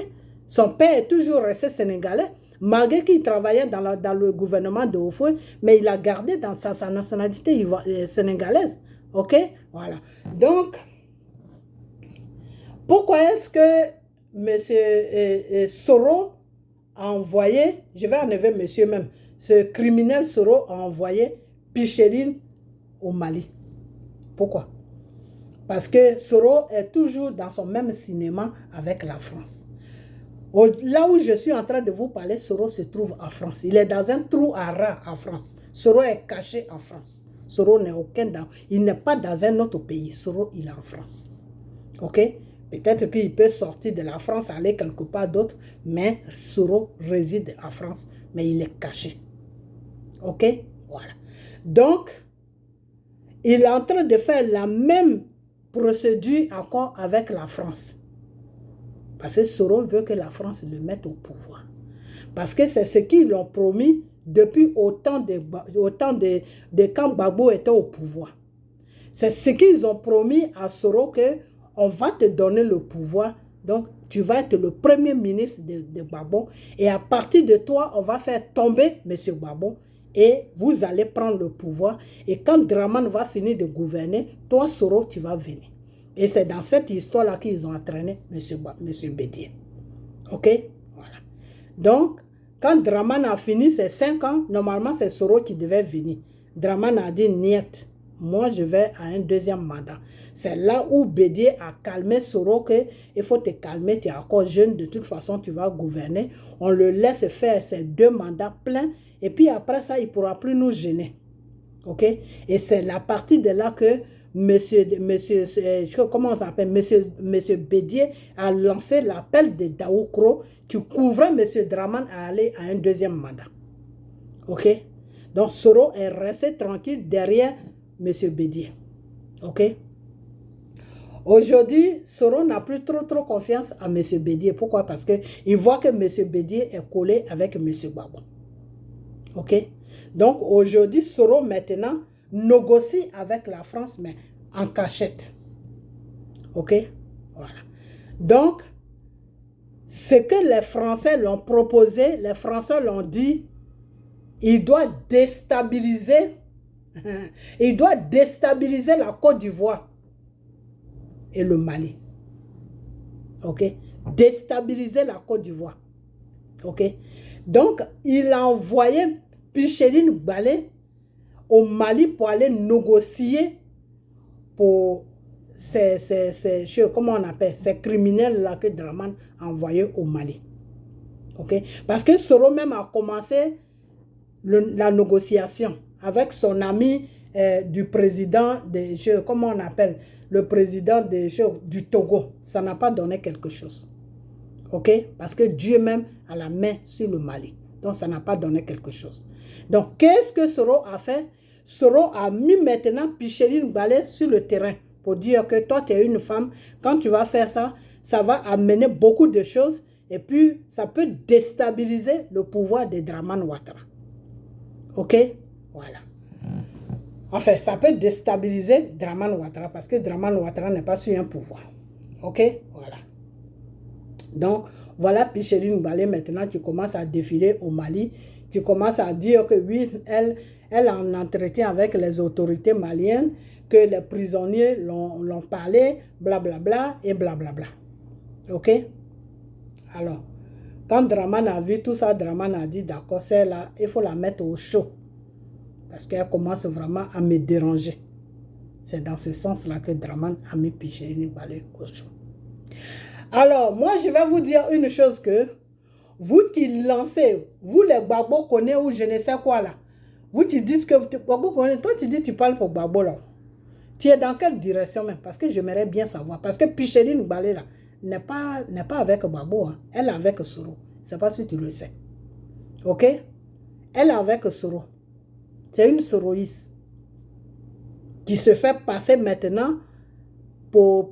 Son père est toujours resté sénégalais, malgré qu'il travaillait dans le gouvernement de Oufoué, mais il a gardé dans sa nationalité sénégalaise. Ok? Voilà. Donc, pourquoi est-ce que M. Soro a envoyé, je vais enlever monsieur même, ce criminel Soro a envoyé Picheline au Mali? Pourquoi? Parce que Soro est toujours dans son même cinéma avec la France. Là où je suis en train de vous parler, Soro se trouve en France. Il est dans un trou à rats en France. Soro est caché en France. Soro n'est il n'est pas dans un autre pays. Soro, il est en France. Ok? Peut-être qu'il peut sortir de la France, aller quelque part d'autre, mais Soro réside en France, mais il est caché. Ok? Voilà. Donc, il est en train de faire la même procédure encore avec la France. Parce que Soro veut que la France le mette au pouvoir. Parce que c'est ce qu'ils lui ont promis depuis autant de quand Gbagbo était au pouvoir. C'est ce qu'ils ont promis à Soro que on va te donner le pouvoir. Donc, tu vas être le premier ministre de Gbagbo. Et à partir de toi, on va faire tomber M. Gbagbo. Et vous allez prendre le pouvoir. Et quand Dramane va finir de gouverner, toi, Soro, tu vas venir. Et c'est dans cette histoire-là qu'ils ont entraîné M. Bédié. Ok? Voilà. Donc, quand Dramane a fini ses 5 ans, normalement, c'est Soro qui devait venir. Dramane a dit, niet, moi, je vais à un deuxième mandat. C'est là où Bédié a calmé Soro que il faut te calmer, tu es encore jeune, de toute façon, tu vas gouverner. On le laisse faire ses 2 mandats pleins et puis après ça, il ne pourra plus nous gêner. Ok? Et c'est la partie de là que comment on s'appelle, monsieur Bédié a lancé l'appel de Daoukro qui couvrait M. Dramane à aller à un deuxième mandat. Ok? Donc, Soro est resté tranquille derrière M. Bédié. Ok? Aujourd'hui, Soro n'a plus trop confiance à M. Bédié. Pourquoi? Parce qu'il voit que M. Bédié est collé avec M. Gbagbo. Ok? Donc, aujourd'hui, Soro maintenant négocie avec la France, mais en cachette. Ok? Voilà. Donc, ce que les Français l'ont proposé, les Français l'ont dit, il doit déstabiliser la Côte d'Ivoire et le Mali. Ok? Déstabiliser la Côte d'Ivoire. Ok? Donc, il a envoyé Picheline Balé au Mali pour aller négocier pour comment on appelle, ces criminels-là que Dramane a envoyés au Mali. Ok? Parce que Soro même a commencé la négociation avec son ami du président comment on appelle, le président du Togo. Ça n'a pas donné quelque chose. Ok? Parce que Dieu même a la main sur le Mali. Donc, ça n'a pas donné quelque chose. Donc, qu'est-ce que Soro a fait? Soro a mis maintenant Picheline Balé sur le terrain pour dire que toi, tu es une femme. Quand tu vas faire ça, ça va amener beaucoup de choses et puis ça peut déstabiliser le pouvoir de Dramane Ouattara. Ok? Voilà. Enfin, ça peut déstabiliser Dramane Ouattara parce que Dramane Ouattara n'est pas sur un pouvoir. Ok? Voilà. Donc, voilà Picheline Balé maintenant qui commence à défiler au Mali, qui commence à dire que oui, elle en entretien avec les autorités maliennes, que les prisonniers l'ont parlé, blablabla et blablabla. Ok? Alors, quand Dramane a vu tout ça, Dramane a dit d'accord, c'est là, il faut la mettre au chaud. Parce qu'elle commence vraiment à me déranger. C'est dans ce sens-là que Dramane a mis Picheline Balé au chaud. Alors, moi, je vais vous dire une chose que vous qui lancez, vous les Gbagbo connaissez ou je ne sais quoi là, vous qui dites que Gbagbo connaît, toi tu dis tu parles pour Gbagbo là. Tu es dans quelle direction même? Parce que j'aimerais bien savoir. Parce que Picheline Balé là n'est pas avec Gbagbo, hein. Elle est avec Soro. Je ne sais pas si tu le sais. Ok? Elle est avec Soro. C'est une soroïste qui se fait passer maintenant pour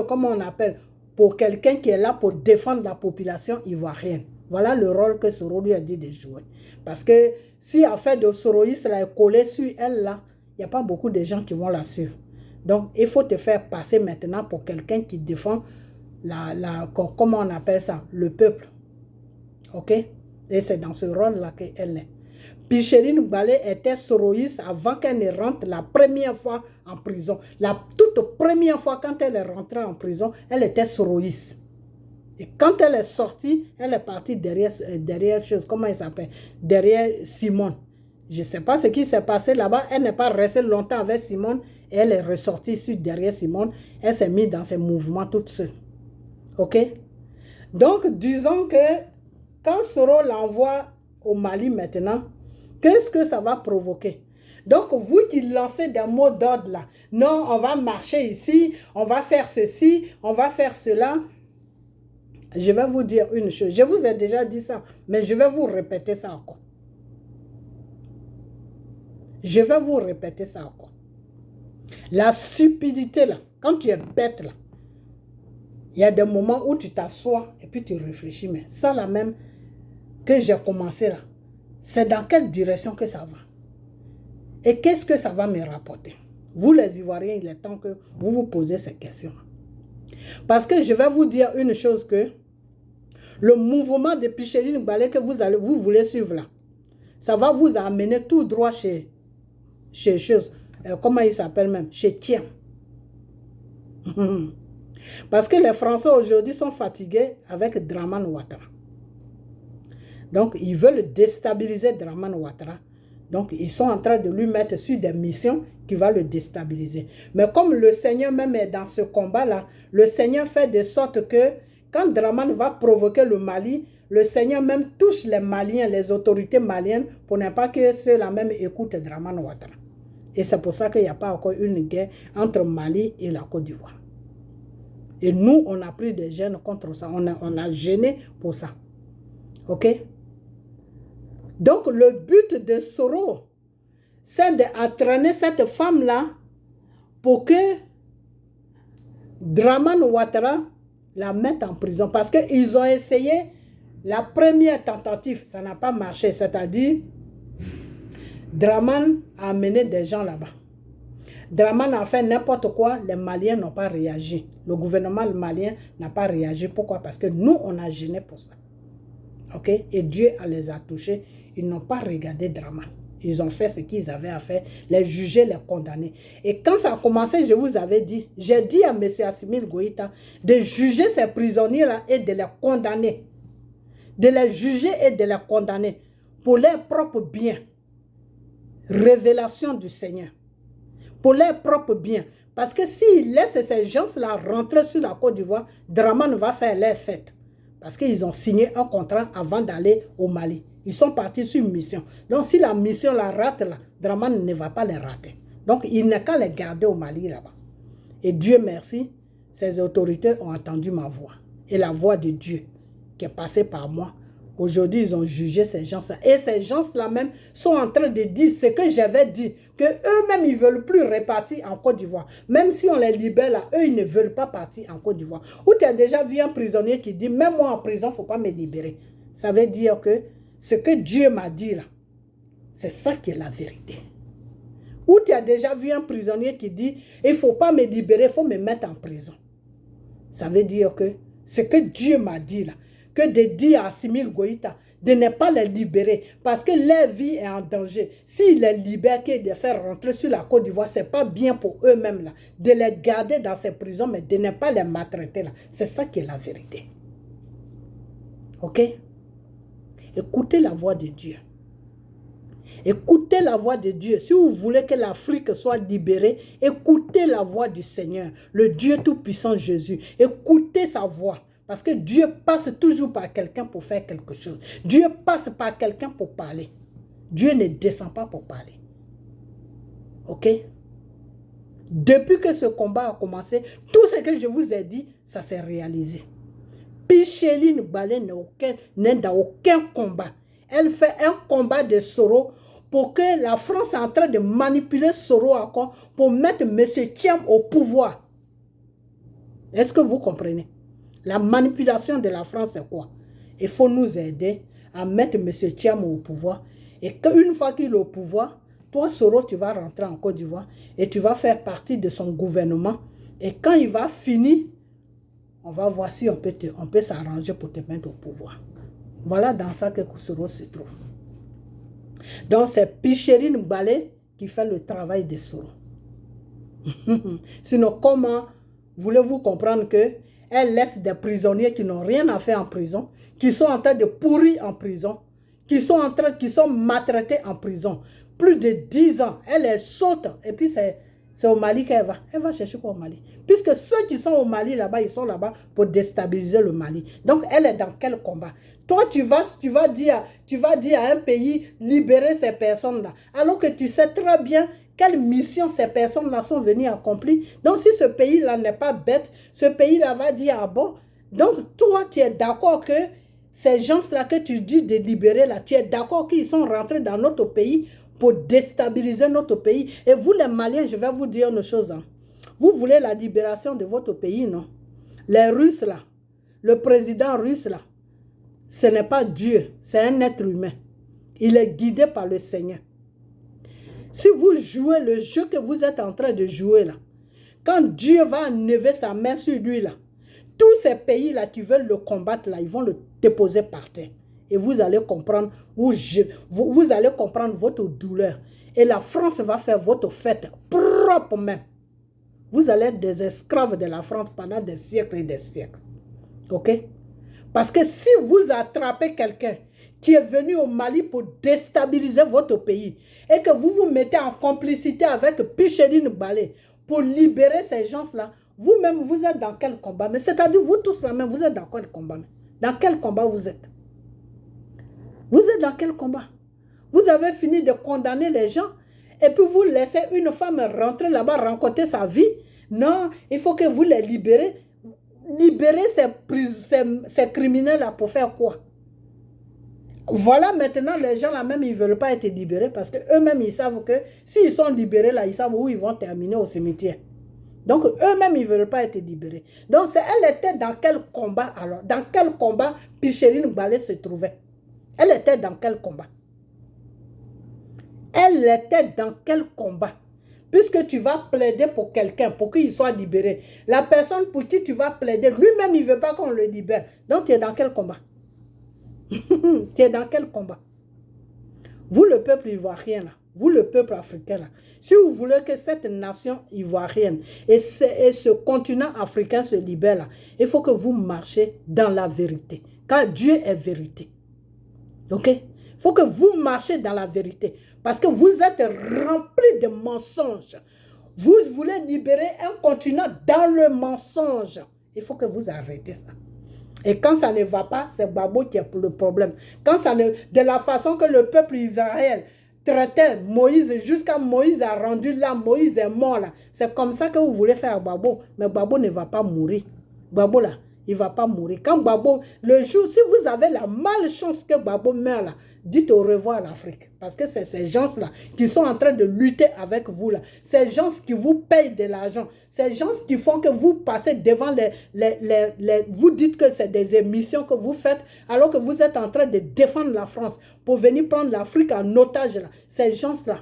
comment on appelle, pour quelqu'un qui est là pour défendre la population ivoirienne. Voilà le rôle que Soro lui a dit de jouer. Parce que si affaire de soroïste est collée sur elle là, il n'y a pas beaucoup de gens qui vont la suivre. Donc, il faut te faire passer maintenant pour quelqu'un qui défend comment on appelle ça, le peuple. Ok? Et c'est dans ce rôle-là qu'elle est. Picheline Balé était soroïste avant qu'elle ne rentre la première fois en prison. La toute première fois quand elle est rentrée en prison, elle était soroïste. Et quand elle est sortie, elle est partie derrière chose, comment il s'appelle? Derrière Simone. Je ne sais pas ce qui s'est passé là-bas. Elle n'est pas restée longtemps avec Simone. Et elle est ressortie derrière Simone. Elle s'est mise dans ses mouvements toute seule. Ok? Donc, disons que quand Soro l'envoie au Mali maintenant, qu'est-ce que ça va provoquer? Donc, vous qui lancez des mots d'ordre là, non, on va marcher ici, on va faire ceci, on va faire cela. Je vais vous dire une chose. Je vous ai déjà dit ça, mais je vais vous répéter ça encore. Je vais vous répéter ça encore. La stupidité là, quand tu es bête là, il y a des moments où tu t'assois et puis tu réfléchis, mais ça là même que j'ai commencé là, c'est dans quelle direction que ça va? Et qu'est-ce que ça va me rapporter? Vous les Ivoiriens, il est temps que vous vous posez ces questions. Parce que je vais vous dire une chose que le mouvement de Picheline Balé que vous voulez suivre là, ça va vous amener tout droit chez comment il s'appelle même? Chez Tien. Parce que les Français aujourd'hui sont fatigués avec Dramane Ouattara. Donc, ils veulent déstabiliser Dramane Ouattara. Donc, ils sont en train de lui mettre sur des missions qui vont le déstabiliser. Mais comme le Seigneur même est dans ce combat-là, le Seigneur fait de sorte que quand Dramane va provoquer le Mali, le Seigneur même touche les Maliens, les autorités maliennes, pour ne pas que ceux-là même écoutent Dramane Ouattara. Et c'est pour ça qu'il n'y a pas encore une guerre entre Mali et la Côte d'Ivoire. Et nous, on a pris des gènes contre ça. On a gêné pour ça. Ok? Donc, le but de Soro, c'est d'entraîner cette femme-là pour que Dramane Ouattara la mette en prison. Parce qu'ils ont essayé la première tentative. Ça n'a pas marché. C'est-à-dire, Dramane a amené des gens là-bas. Dramane a fait n'importe quoi. Les Maliens n'ont pas réagi. Le gouvernement malien n'a pas réagi. Pourquoi? Parce que nous, on a gêné pour ça. Ok? Et Dieu les a touchés. Ils n'ont pas regardé Dramane. Ils ont fait ce qu'ils avaient à faire, les juger, les condamner. Et quand ça a commencé, je vous avais dit, j'ai dit à M. Assimi Goïta de juger ces prisonniers-là et de les condamner. De les juger et de les condamner pour leur propre bien. Révélation du Seigneur. Pour leur propre bien. Parce que s'ils laissent ces gens-là rentrer sur la Côte d'Ivoire, Dramane va faire leur fête. Parce qu'ils ont signé un contrat avant d'aller au Mali. Ils sont partis sur une mission. Donc, si la mission la rate, là, Dramane ne va pas les rater. Donc, il n'a qu'à les garder au Mali là-bas. Et Dieu merci, ces autorités ont entendu ma voix. Et la voix de Dieu qui est passée par moi. Aujourd'hui, ils ont jugé ces gens-là. Et ces gens-là même sont en train de dire ce que j'avais dit. Qu'eux-mêmes, ils ne veulent plus repartir en Côte d'Ivoire. Même si on les libère là, eux, ils ne veulent pas partir en Côte d'Ivoire. Ou tu as déjà vu un prisonnier qui dit, même moi en prison, il ne faut pas me libérer. Ça veut dire que ce que Dieu m'a dit là, c'est ça qui est la vérité. Ou tu as déjà vu un prisonnier qui dit, il ne faut pas me libérer, il faut me mettre en prison. Ça veut dire que Ce que Dieu m'a dit là, que de dire à Assimi Goïta de ne pas les libérer parce que leur vie est en danger. S'ils les libèrent, et de faire rentrer sur la Côte d'Ivoire, ce n'est pas bien pour eux-mêmes là, de les garder dans ces prisons, mais de ne pas les maltraiter là. C'est ça qui est la vérité. Ok? Écoutez la voix de Dieu. Écoutez la voix de Dieu. Si vous voulez que l'Afrique soit libérée, écoutez la voix du Seigneur, le Dieu Tout-Puissant Jésus. Écoutez sa voix. Parce que Dieu passe toujours par quelqu'un pour faire quelque chose. Dieu passe par quelqu'un pour parler. Dieu ne descend pas pour parler. Ok? Depuis que ce combat a commencé, tout ce que je vous ai dit, ça s'est réalisé. Picheline Balé n'est dans aucun combat. Elle fait un combat de Soro pour que la France est en train de manipuler Soro encore pour mettre M. Thiam au pouvoir. Est-ce que vous comprenez? La manipulation de la France, c'est quoi? Il faut nous aider à mettre M. Thiam au pouvoir. Et qu'une fois qu'il est au pouvoir, toi, Soro, tu vas rentrer en Côte d'Ivoire et tu vas faire partie de son gouvernement. Et quand il va finir, on va voir si on peut s'arranger pour te mettre au pouvoir. Voilà dans ça que Soro se trouve. Donc, c'est Picherine Balé qui fait le travail de Soro. Sinon, comment voulez-vous comprendre que elle laisse des prisonniers qui n'ont rien à faire en prison, qui sont en train de pourrir en prison, qui sont maltraités en prison. Plus de 10 ans, elle saute. Et puis c'est au Mali qu'elle va. Elle va chercher quoi au Mali? Puisque ceux qui sont au Mali là-bas, ils sont là-bas pour déstabiliser le Mali. Donc elle est dans quel combat? Toi, tu vas dire à un pays, libérer ces personnes-là, alors que tu sais très bien quelle mission ces personnes-là sont venues accomplir. Donc, si ce pays-là n'est pas bête, ce pays-là va dire, ah bon, donc toi, tu es d'accord que ces gens-là que tu dis de libérer, là, tu es d'accord qu'ils sont rentrés dans notre pays pour déstabiliser notre pays. Et vous, les Maliens, je vais vous dire une chose. Hein. Vous voulez la libération de votre pays, non? Les Russes, là, le président russe, là, ce n'est pas Dieu, c'est un être humain. Il est guidé par le Seigneur. Si vous jouez le jeu que vous êtes en train de jouer là, quand Dieu va enlever sa main sur lui là, tous ces pays-là qui veulent le combattre là, ils vont le déposer par terre. Et vous allez comprendre, vous allez comprendre votre douleur. Et la France va faire votre fête propre même. Vous allez être des esclaves de la France pendant des siècles et des siècles. Ok? Parce que si vous attrapez quelqu'un qui est venu au Mali pour déstabiliser votre pays et que vous vous mettez en complicité avec Picherine Balé pour libérer ces gens-là, vous-même, vous êtes dans quel combat? Mais c'est-à-dire, vous tous là même, vous êtes dans quel combat? Dans quel combat vous êtes? Vous êtes dans quel combat? Vous avez fini de condamner les gens et puis vous laissez une femme rentrer là-bas, rencontrer sa vie. Non, il faut que vous les libérez. Libérer ces criminels-là pour faire quoi? Voilà, maintenant, les gens là même, ils ne veulent pas être libérés parce qu'eux-mêmes, ils savent que s'ils sont libérés là, ils savent où ils vont terminer au cimetière. Donc, eux-mêmes, ils ne veulent pas être libérés. Donc, elle était dans quel combat alors? Dans quel combat Picherine Balé se trouvait? Elle était dans quel combat? Elle était dans quel combat? Puisque tu vas plaider pour quelqu'un, pour qu'il soit libéré. La personne pour qui tu vas plaider, lui-même, il ne veut pas qu'on le libère. Donc, tu es dans quel combat? Tu es dans quel combat? Vous, le peuple ivoirien, là, vous, le peuple africain, là, si vous voulez que cette nation ivoirienne et ce continent africain se libère, là, il faut que vous marchiez dans la vérité. Car Dieu est vérité. Ok? Il faut que vous marchiez dans la vérité. Parce que vous êtes remplis de mensonges. Vous voulez libérer un continent dans le mensonge. Il faut que vous arrêtez ça. Et quand ça ne va pas, c'est Babo qui a le problème. Quand ça ne, de la façon que le peuple Israël traitait Moïse, jusqu'à Moïse a rendu là, Moïse est mort là. C'est comme ça que vous voulez faire Babo. Mais Babo ne va pas mourir. Babo là, il ne va pas mourir. Quand Babo, le jour, si vous avez la malchance que Babo meurt là, dites au revoir à l'Afrique. Parce que c'est ces gens-là qui sont en train de lutter avec vous là. Ces gens qui vous payent de l'argent. Ces gens qui font que vous passez devant vous dites que c'est des émissions que vous faites alors que vous êtes en train de défendre la France pour venir prendre l'Afrique en otage là. Ces gens-là,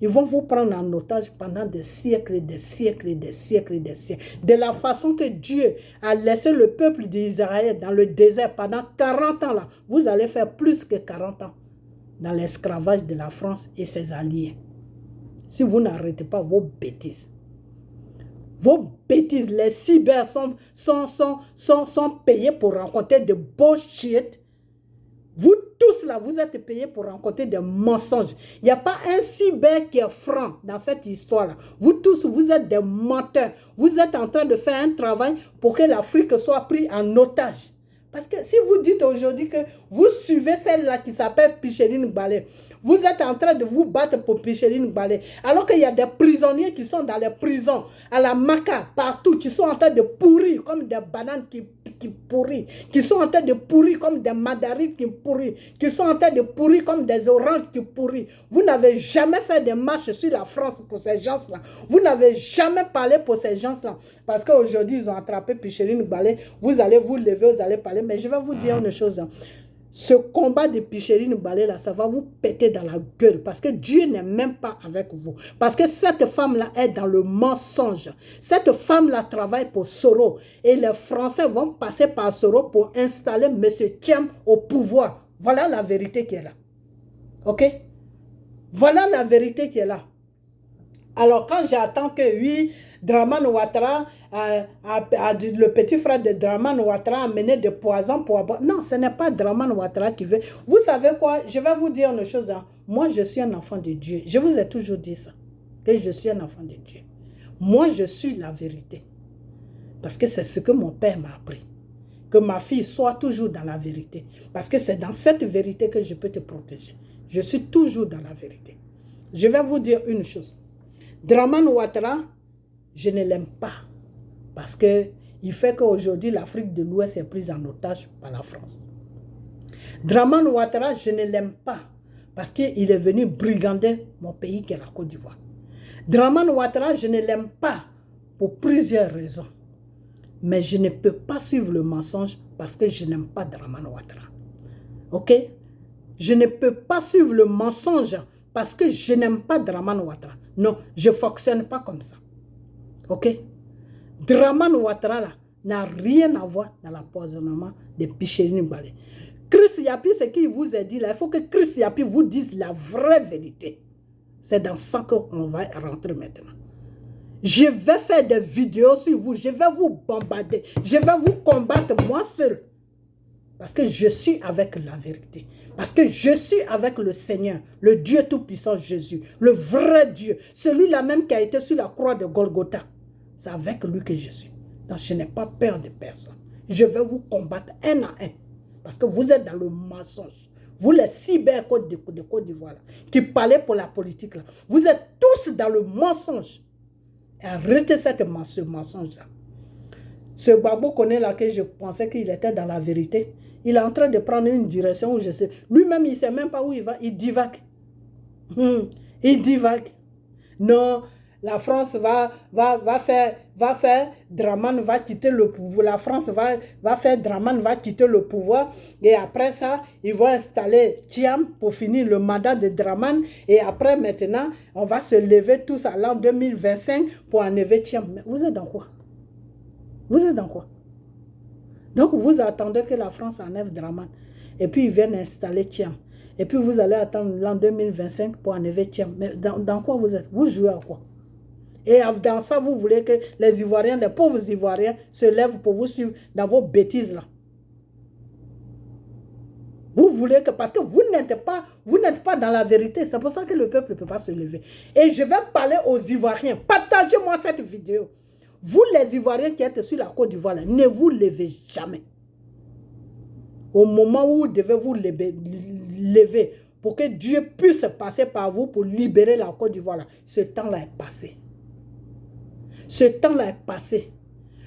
Ils vont vous prendre en otage pendant des siècles et des siècles et des siècles et des siècles. De la façon que Dieu a laissé le peuple d'Israël dans le désert pendant 40 ans là, vous allez faire plus que 40 ans dans l'esclavage de la France et ses alliés. Si vous n'arrêtez pas vos bêtises. Vos bêtises, les cyber sont payés pour rencontrer de bullshit. Vous tous là, vous êtes payés pour rencontrer des mensonges. Il n'y a pas un cyber qui est franc dans cette histoire-là. Vous tous, vous êtes des menteurs. Vous êtes en train de faire un travail pour que l'Afrique soit prise en otage. Parce que si vous dites aujourd'hui que vous suivez celle-là qui s'appelle Picheline Balé, vous êtes en train de vous battre pour Picheline Balé, alors qu'il y a des prisonniers qui sont dans les prisons, à la Maca, partout, qui sont en train de pourrir comme des bananes qui pourrissent, qui sont en train de pourrir comme des mandarines qui pourrissent, qui sont en train de pourrir comme des oranges qui pourrissent. Vous n'avez jamais fait des marches sur la France pour ces gens-là. Vous n'avez jamais parlé pour ces gens-là. Parce qu'aujourd'hui, ils ont attrapé Picheline Balé. Vous allez vous lever, vous allez parler. Mais je vais vous dire une chose. Ce combat de Picheline Balé là, ça va vous péter dans la gueule parce que Dieu n'est même pas avec vous. Parce que cette femme-là est dans le mensonge. Cette femme-là travaille pour Soro. Et les Français vont passer par Soro pour installer M. Thiam au pouvoir. Voilà la vérité qui est là. Ok? Voilà la vérité qui est là. Alors quand j'attends que oui, Dramane Ouattara, le petit frère de Dramane Ouattara a mené des poisons pour avoir... Non, ce n'est pas Dramane Ouattara qui veut. Vous savez quoi? Je vais vous dire une chose. Hein. Moi, je suis un enfant de Dieu. Je vous ai toujours dit ça. Que je suis un enfant de Dieu. Moi, je suis la vérité. Parce que c'est ce que mon père m'a appris. Que ma fille soit toujours dans la vérité. Parce que c'est dans cette vérité que je peux te protéger. Je suis toujours dans la vérité. Je vais vous dire une chose. Dramane Ouattara, je ne l'aime pas. Parce qu'il fait qu'aujourd'hui, l'Afrique de l'Ouest est prise en otage par la France. Dramane Ouattara, je ne l'aime pas. Parce qu'il est venu brigander mon pays qui est la Côte d'Ivoire. Dramane Ouattara, je ne l'aime pas pour plusieurs raisons. Mais je ne peux pas suivre le mensonge parce que je n'aime pas Dramane Ouattara. Ok? Je ne peux pas suivre le mensonge parce que je n'aime pas Dramane Ouattara. Non, je ne fonctionne pas comme ça. Ok? Dramane Ouattara n'a rien à voir dans l'empoisonnement de Picheline Balé. Chris Yapi, ce qu'il vous a dit là, il faut que Chris Yapi vous dise la vraie vérité. C'est dans ça qu'on va rentrer maintenant. Je vais faire des vidéos sur vous, je vais vous bombarder, je vais vous combattre moi seul. Parce que je suis avec la vérité. Parce que je suis avec le Seigneur, le Dieu Tout-Puissant Jésus, le vrai Dieu, celui-là même qui a été sur la croix de Golgotha. C'est avec lui que je suis. Donc je n'ai pas peur de personne. Je vais vous combattre un à un. Parce que vous êtes dans le mensonge. Vous les cyber-côtes de Côte d'Ivoire, qui parlez pour la politique, là. Vous êtes tous dans le mensonge. Et arrêtez ce mensonge-là. Ce Babo connaît là que je pensais qu'il était dans la vérité. Il est en train de prendre une direction où je sais. Lui-même, il ne sait même pas où il va. Il divague. Il divague. Non, la France va faire Dramane va quitter le pouvoir. La France va faire Dramane va quitter le pouvoir. Et après ça, ils vont installer Thiam pour finir le mandat de Dramane. Et après, maintenant, on va se lever tous à l'an 2025 pour enlever Thiam. Mais vous êtes dans quoi? Vous êtes dans quoi? Donc, vous attendez que la France enlève Dramane. Et puis, ils viennent installer Thiam. Et puis, vous allez attendre l'an 2025 pour enlever Thiam. Mais dans quoi vous êtes? Vous jouez à quoi? Et dans ça, vous voulez que les Ivoiriens, les pauvres Ivoiriens, se lèvent pour vous suivre dans vos bêtises là. Vous voulez que, parce que vous n'êtes pas dans la vérité. C'est pour ça que le peuple ne peut pas se lever. Et je vais parler aux Ivoiriens. Partagez-moi cette vidéo. Vous les Ivoiriens qui êtes sur la Côte d'Ivoire, ne vous levez jamais. Au moment où vous devez vous lever pour que Dieu puisse passer par vous pour libérer la Côte d'Ivoire, ce temps-là est passé. Ce temps-là est passé.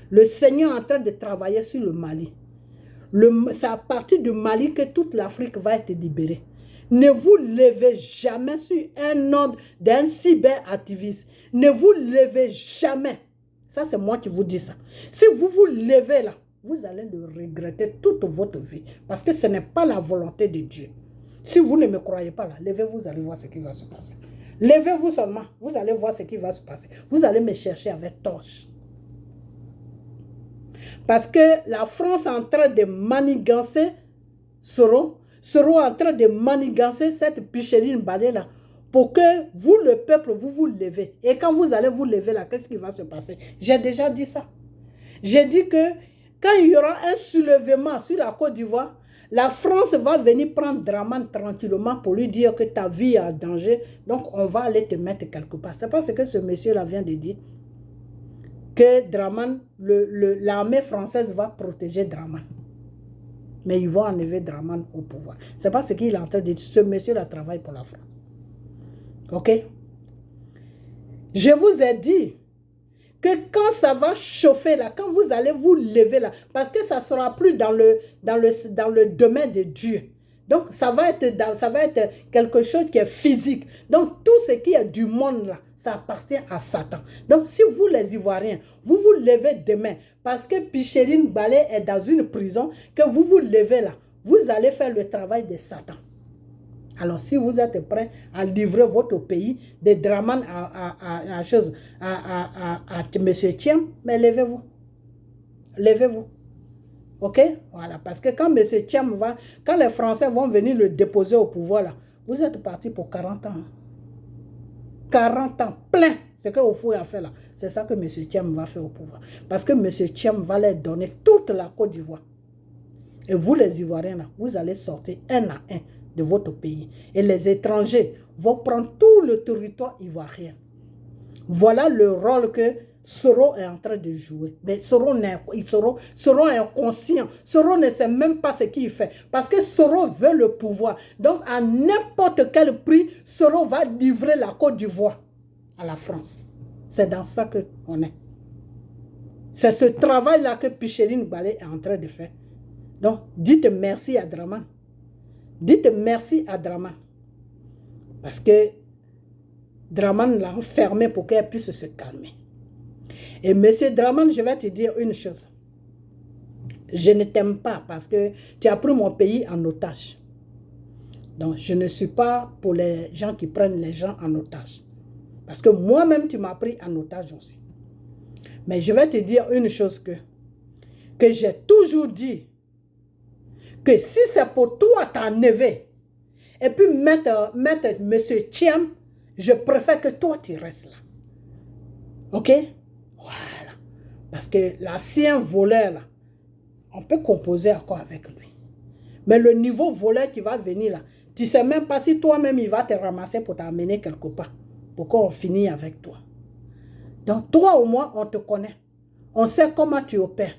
Le Seigneur est en train de travailler sur le Mali. C'est à partir du Mali que toute l'Afrique va être libérée. Ne vous levez jamais sur un ordre d'un cyber-activiste. Ne vous levez jamais. Ça, c'est moi qui vous dis ça. Si vous vous levez là, vous allez le regretter toute votre vie. Parce que ce n'est pas la volonté de Dieu. Si vous ne me croyez pas là, levez-vous, vous allez voir ce qui va se passer. Levez-vous seulement. Vous allez voir ce qui va se passer. Vous allez me chercher avec torche. Parce que la France est en train de manigancer Soro. Soro est en train de manigancer cette Picheline Balé là. Pour que vous, le peuple, vous vous levez. Et quand vous allez vous lever là, qu'est-ce qui va se passer? J'ai déjà dit ça. J'ai dit que quand il y aura un soulèvement sur la Côte d'Ivoire, la France va venir prendre Dramane tranquillement pour lui dire que ta vie est en danger. Donc, on va aller te mettre quelque part. C'est pas ce que ce monsieur-là vient de dire. Que Dramane, l'armée française va protéger Dramane. Mais ils vont enlever Dramane au pouvoir. C'est pas ce qu'il est en train de dire. Ce monsieur-là travaille pour la France. Ok? Je vous ai dit que quand ça va chauffer là, quand vous allez vous lever là, parce que ça ne sera plus dans le domaine de Dieu. Donc, ça va être quelque chose qui est physique. Donc, tout ce qui est du monde là, ça appartient à Satan. Donc, si vous les Ivoiriens, vous vous levez demain, parce que Picheline Balé est dans une prison, que vous vous levez là, vous allez faire le travail de Satan. Alors, si vous êtes prêts à livrer votre pays de Dramane à M. Thiam, mais levez-vous. Levez-vous. Ok? Voilà. Parce que quand M. Thiam va, quand les Français vont venir le déposer au pouvoir, là, vous êtes parti pour 40 ans. 40 ans, plein. Ce que vous pouvez faire là, c'est ça que M. Thiam va faire au pouvoir. Parce que M. Thiam va leur donner toute la Côte d'Ivoire. Et vous, les Ivoiriens, là, vous allez sortir un à un de votre pays. Et les étrangers vont prendre tout le territoire ivoirien. Voilà le rôle que Soro est en train de jouer. Mais Soro est inconscient. Soro ne sait même pas ce qu'il fait. Parce que Soro veut le pouvoir. Donc, à n'importe quel prix, Soro va livrer la Côte d'Ivoire à la France. C'est dans ça qu'on est. C'est ce travail-là que Picheline Balé est en train de faire. Donc, dites merci à Dramane. Dites merci à Dramane. Parce que Dramane l'a enfermé pour qu'elle puisse se calmer. Et monsieur Dramane, je vais te dire une chose. Je ne t'aime pas parce que tu as pris mon pays en otage. Donc, je ne suis pas pour les gens qui prennent les gens en otage. Parce que moi-même, tu m'as pris en otage aussi. Mais je vais te dire une chose que j'ai toujours dit. Que si c'est pour toi t'enlever et puis mettre M. Thiam, je préfère que toi tu restes là. Ok? Voilà. Parce que l'ancien voleur là, on peut composer encore avec lui. Mais le niveau voleur qui va venir là, tu ne sais même pas si toi-même il va te ramasser pour t'amener quelque part. Pour qu'on finisse avec toi. Donc toi au moins on te connaît. On sait comment tu opères.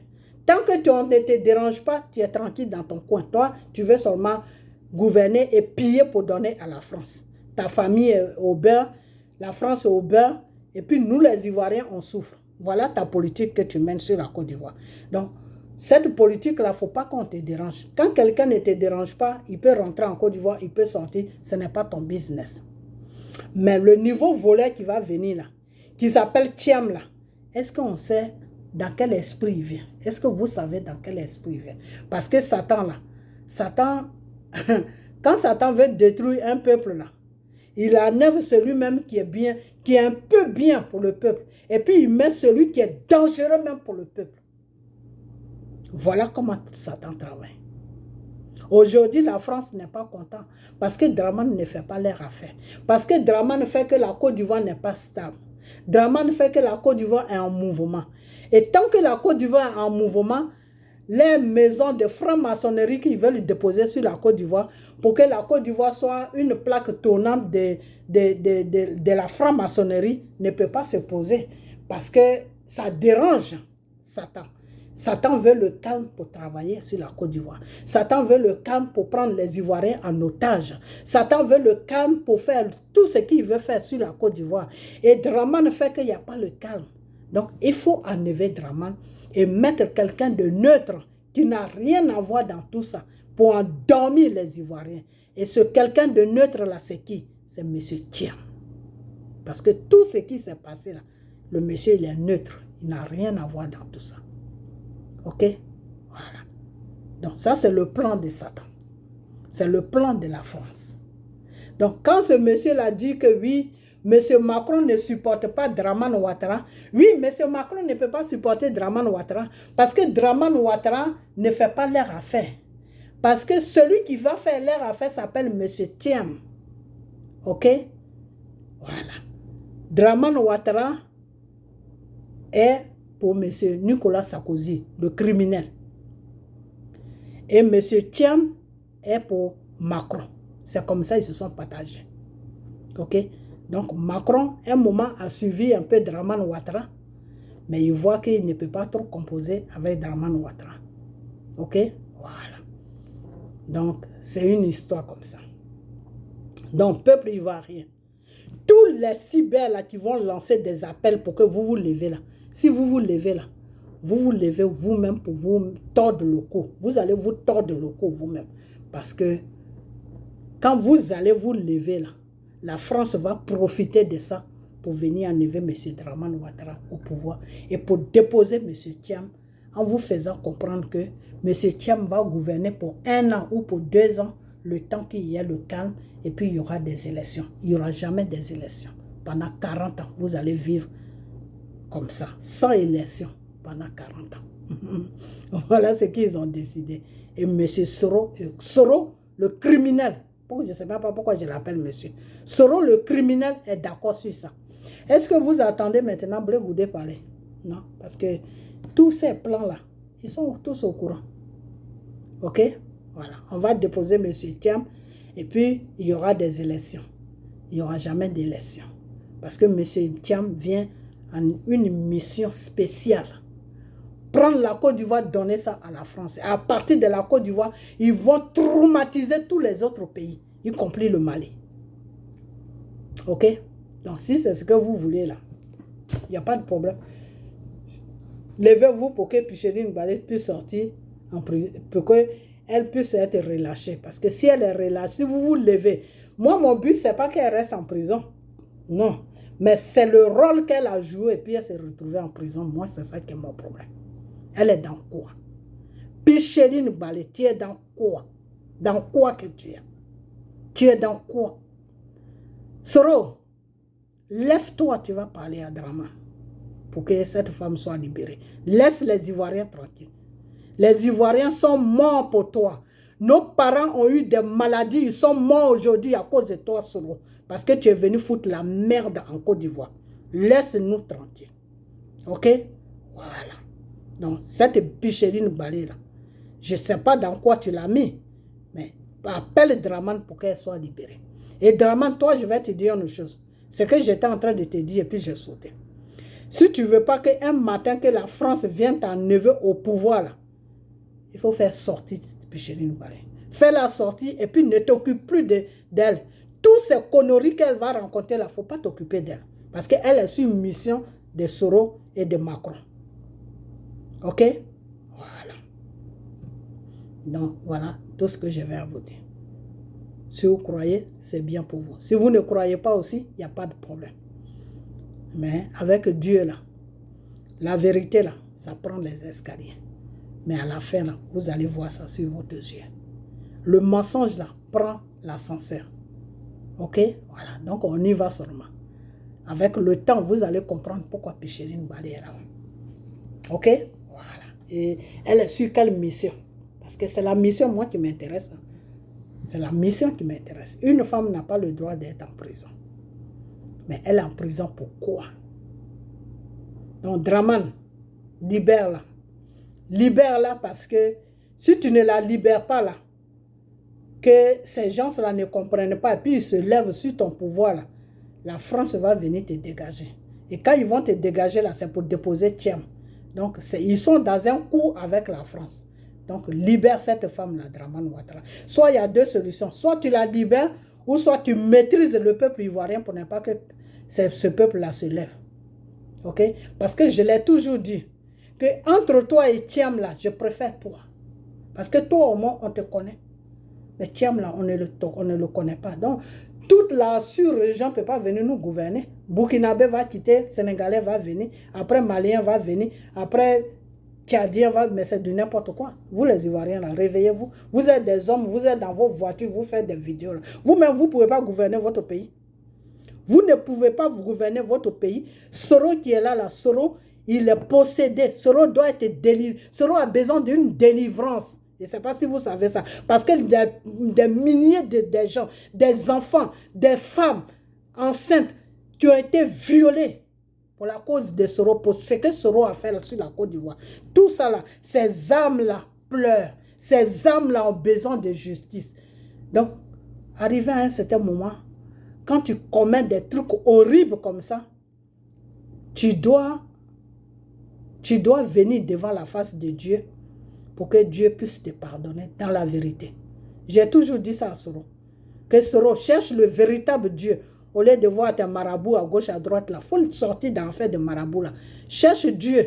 Tant que tu ne te déranges pas, tu es tranquille dans ton coin. Toi, tu veux seulement gouverner et piller pour donner à la France. Ta famille est au beurre, la France est au beurre, et puis nous les Ivoiriens, on souffre. Voilà ta politique que tu mènes sur la Côte d'Ivoire. Donc, cette politique-là, il ne faut pas qu'on te dérange. Quand quelqu'un ne te dérange pas, il peut rentrer en Côte d'Ivoire, il peut sortir, ce n'est pas ton business. Mais le niveau voleur qui va venir là, qui s'appelle Thiam là, est-ce qu'on sait dans quel esprit il vient? Est-ce que vous savez dans quel esprit il vient? Parce que Satan là, Satan, quand Satan veut détruire un peuple là, il enlève celui-même qui est bien, qui est un peu bien pour le peuple. Et puis il met celui qui est dangereux même pour le peuple. Voilà comment Satan travaille. Aujourd'hui, la France n'est pas contente parce que Dramane ne fait pas leur affaire. Parce que Dramane fait que la Côte d'Ivoire n'est pas stable. Dramane fait que la Côte d'Ivoire est en mouvement. Et tant que la Côte d'Ivoire est en mouvement, les maisons de franc-maçonnerie qu'ils veulent déposer sur la Côte d'Ivoire pour que la Côte d'Ivoire soit une plaque tournante de la franc-maçonnerie ne peut pas se poser parce que ça dérange Satan. Satan veut le calme pour travailler sur la Côte d'Ivoire. Satan veut le calme pour prendre les Ivoiriens en otage. Satan veut le calme pour faire tout ce qu'il veut faire sur la Côte d'Ivoire. Et Dramane fait qu'il n'y a pas le calme. Donc, il faut enlever Dramane et mettre quelqu'un de neutre qui n'a rien à voir dans tout ça pour endormir les Ivoiriens. Et ce quelqu'un de neutre là, c'est qui? C'est M. Thiam. Parce que tout ce qui s'est passé là, le monsieur il est neutre. Il n'a rien à voir dans tout ça. Ok? Voilà. Donc ça c'est le plan de Satan. C'est le plan de la France. Donc quand ce monsieur l'a dit que oui, M. Macron ne supporte pas Dramane Ouattara. Oui, M. Macron ne peut pas supporter Dramane Ouattara parce que Dramane Ouattara ne fait pas leur affaire. Parce que celui qui va faire leur affaire s'appelle M. Thiam. Ok? Voilà. Dramane Ouattara est pour M. Nicolas Sarkozy, le criminel. Et M. Thiam est pour Macron. C'est comme ça ils se sont partagés. Ok? Donc Macron, un moment, a suivi un peu Dramane Ouattara, mais il voit qu'il ne peut pas trop composer avec Dramane Ouattara. Ok? Voilà. Donc, c'est une histoire comme ça. Donc, peuple ivoirien, tous les cyber là qui vont lancer des appels pour que vous vous levez là, si vous vous levez là, vous vous levez vous-même pour vous tordre le cou. Vous allez vous tordre le cou vous-même. Parce que quand vous allez vous lever là, la France va profiter de ça pour venir enlever M. Dramane Ouattara au pouvoir et pour déposer M. Thiam en vous faisant comprendre que M. Thiam va gouverner pour 1 an ou pour 2 ans, le temps qu'il y ait le calme et puis il y aura des élections. Il n'y aura jamais des élections. Pendant 40 ans, vous allez vivre comme ça, sans élection, pendant 40 ans. Voilà ce qu'ils ont décidé. Et M. Soro, le criminel, je ne sais même pas pourquoi je l'appelle monsieur. Soro, le criminel, est d'accord sur ça. Est-ce que vous attendez maintenant Blé Goudé parler? Non, parce que tous ces plans-là, ils sont tous au courant. Ok? Voilà. On va déposer M. Thiam et puis il y aura des élections. Il n'y aura jamais d'élections. Parce que M. Thiam vient en une mission spéciale. Prendre la Côte d'Ivoire, donner ça à la France. Et à partir de la Côte d'Ivoire, ils vont traumatiser tous les autres pays, y compris le Mali. Ok? Donc si c'est ce que vous voulez là, il n'y a pas de problème. Levez-vous pour que Picheline Balé puisse sortir en prison, pour qu'elle puisse être relâchée. Parce que si elle est relâchée, si vous vous levez, moi mon but c'est pas qu'elle reste en prison. Non. Mais c'est le rôle qu'elle a joué et puis elle s'est retrouvée en prison. Moi c'est ça qui est mon problème. Elle est dans quoi? Picheline Balé, tu es dans quoi? Dans quoi que tu es? Tu es dans quoi? Soro, lève-toi, tu vas parler à Dramane pour que cette femme soit libérée. Laisse les Ivoiriens tranquilles. Les Ivoiriens sont morts pour toi. Nos parents ont eu des maladies, ils sont morts aujourd'hui à cause de toi, Soro. Parce que tu es venu foutre la merde en Côte d'Ivoire. Laisse-nous tranquilles. Ok? Voilà. Donc, cette Picheline Balé là, je ne sais pas dans quoi tu l'as mis, mais appelle Dramane pour qu'elle soit libérée. Et Dramane, toi, je vais te dire une chose. C'est que j'étais en train de te dire et puis j'ai sauté. Si tu ne veux pas qu'un matin que la France vienne t'enlever au pouvoir, là, il faut faire sortir Picheline Balé. Fais-la sortir et puis ne t'occupe plus d'elle. Toutes ces conneries qu'elle va rencontrer là, il ne faut pas t'occuper d'elle. Parce qu'elle est sur une mission de Soro et de Macron. Ok? Voilà. Donc, voilà tout ce que je vais à vous dire. Si vous croyez, c'est bien pour vous. Si vous ne croyez pas aussi, il n'y a pas de problème. Mais avec Dieu là, la vérité là, ça prend les escaliers. Mais à la fin là, vous allez voir ça sur vos 2 yeux. Le mensonge là prend l'ascenseur. Ok? Voilà. Donc on y va seulement. Avec le temps, vous allez comprendre pourquoi Picheline Balé est là. Ok? Voilà. Et elle est sur quelle mission? Parce que c'est la mission, moi, qui m'intéresse. C'est la mission qui m'intéresse. Une femme n'a pas le droit d'être en prison. Mais elle est en prison pour quoi? Donc, Dramane, libère-la. Libère-la parce que si tu ne la libères pas là, que ces gens-là ne comprennent pas, et puis ils se lèvent sur ton pouvoir là, la France va venir te dégager. Et quand ils vont te dégager là, c'est pour déposer Thiam. Donc, ils sont dans un coup avec la France. Donc, libère cette femme-là, Dramane Ouattara. Soit il y a 2 solutions. Soit tu la libères, ou soit tu maîtrises le peuple ivoirien pour ne pas que ce peuple-là se lève. Ok? Parce que je l'ai toujours dit, que entre toi et Thiam, là, je préfère toi. Parce que toi, au moins, on te connaît. Mais Thiam, là, on ne le connaît pas. Donc, toute la sur-région ne peut pas venir nous gouverner. Burkinabé va quitter, Sénégalais va venir, après Malien va venir, après Tchadien va, mais c'est du n'importe quoi. Vous les Ivoiriens, là, réveillez-vous. Vous êtes des hommes, vous êtes dans vos voitures, vous faites des vidéos. Vous-même, vous ne pouvez pas gouverner votre pays. Vous ne pouvez pas vous gouverner votre pays. Soro qui est là, Soro, il est possédé. Soro doit être délivré. Soro a besoin d'une délivrance. Je ne sais pas si vous savez ça. Parce que des milliers de gens, des enfants, des femmes enceintes qui ont été violées pour la cause de Soro, pour ce que Soro a fait sur la Côte d'Ivoire. Tout ça là, ces âmes-là pleurent. Ces âmes-là ont besoin de justice. Donc, arrivé à un certain moment, quand tu commets des trucs horribles comme ça, tu dois venir devant la face de Dieu pour que Dieu puisse te pardonner dans la vérité. J'ai toujours dit ça à Soro. Que Soro cherche le véritable Dieu. Au lieu de voir tes marabouts à gauche, à droite, il faut sortir d'enfer de marabouts là. Cherche Dieu.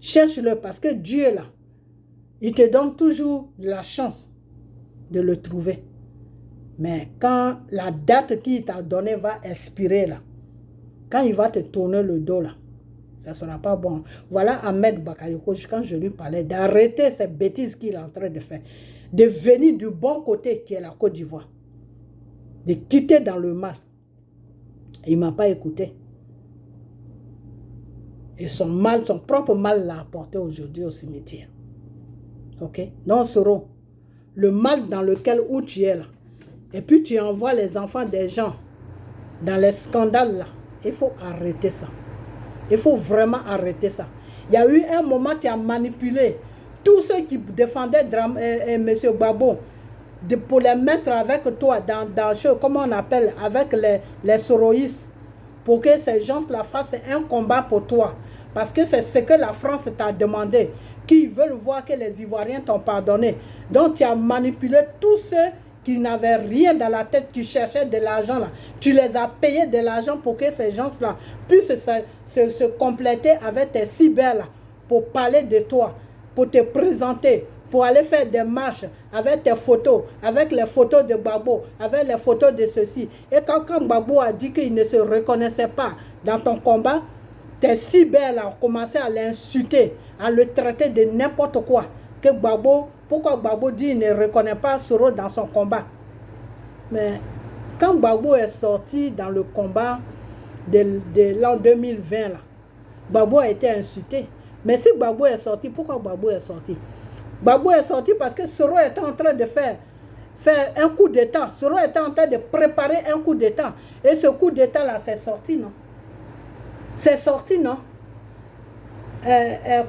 Cherche-le parce que Dieu là, il te donne toujours la chance de le trouver. Mais quand la date qu'il t'a donnée va expirer là, quand il va te tourner le dos là, ça ne sera pas bon. Voilà Ahmed Bakayoko, quand je lui parlais, d'arrêter ces bêtises qu'il est en train de faire, de venir du bon côté qui est la Côte d'Ivoire, de quitter dans le mal. Il ne m'a pas écouté. Et son propre mal l'a apporté aujourd'hui au cimetière. Ok? Donc, Soro, le mal dans lequel où tu es là, et puis tu envoies les enfants des gens dans les scandales là, il faut arrêter ça. Il faut vraiment arrêter ça. Il y a eu un moment qui a manipulé tous ceux qui défendaient M. Gbagbo pour les mettre avec toi dans comment on appelle, avec les soroïstes, pour que ces gens-là fassent un combat pour toi. Parce que c'est ce que la France t'a demandé, qu'ils veulent voir que les Ivoiriens t'ont pardonné. Donc tu as manipulé tous ceux qui n'avaient rien dans la tête, qui cherchaient de l'argent là. Tu les as payés de l'argent pour que ces gens-là puissent se compléter avec tes cyber là, pour parler de toi, pour te présenter, pour aller faire des marches avec tes photos, avec les photos de Gbagbo, avec les photos de ceci. Et quand Gbagbo a dit qu'il ne se reconnaissait pas dans ton combat, tes cyber là ont commencé à l'insulter, à le traiter de n'importe quoi. Que Gbagbo, pourquoi Gbagbo dit qu'il ne reconnaît pas Soro dans son combat? Mais quand Gbagbo est sorti dans le combat de l'an 2020, là, Gbagbo a été insulté. Mais si Gbagbo est sorti, pourquoi Gbagbo est sorti? Gbagbo est sorti parce que Soro était en train de faire un coup d'État. Soro était en train de préparer un coup d'État. Et ce coup d'État-là, c'est sorti, non? C'est sorti, non?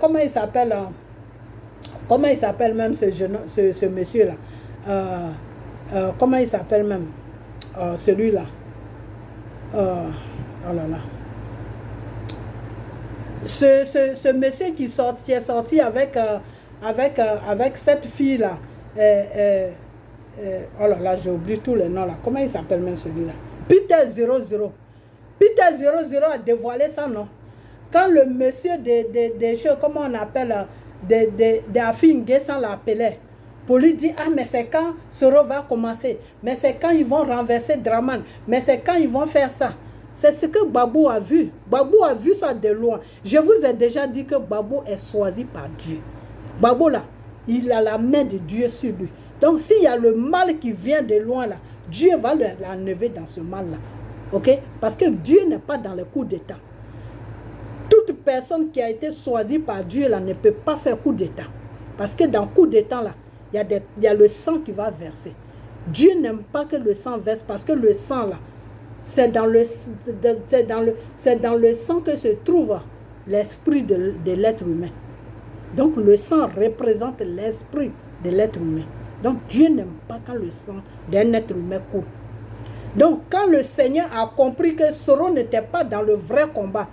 Comment il s'appelle? Comment il s'appelle même ce monsieur-là? Comment il s'appelle même? Celui-là. Oh là là. Ce monsieur qui est sorti avec cette fille-là. Oh là là, j'ai oublié tous les noms là. Comment il s'appelle même celui-là? Peter 00. Peter 00 a dévoilé ça, non? Quand le monsieur des choses, comment on appelle, de Afin Guessan l'appelait, pour lui dire, ah mais c'est quand Soro va commencer, mais c'est quand ils vont renverser Draman, mais c'est quand ils vont faire ça. C'est ce que Gbagbo a vu. Gbagbo a vu ça de loin. Je vous ai déjà dit que Gbagbo est choisi par Dieu. Gbagbo là, il a la main de Dieu sur lui. Donc s'il y a le mal qui vient de loin là, Dieu va l'enlever dans ce mal là. Ok? Parce que Dieu n'est pas dans les coups d'État. Toute personne qui a été choisie par Dieu là ne peut pas faire coup d'État. Parce que dans coup d'État là, il y a le sang qui va verser. Dieu n'aime pas que le sang verse parce que le sang là, c'est dans le sang que se trouve l'esprit de l'être humain. Donc le sang représente l'esprit de l'être humain. Donc Dieu n'aime pas quand le sang d'un être humain coule. Donc quand le Seigneur a compris que Soro n'était pas dans le vrai combat,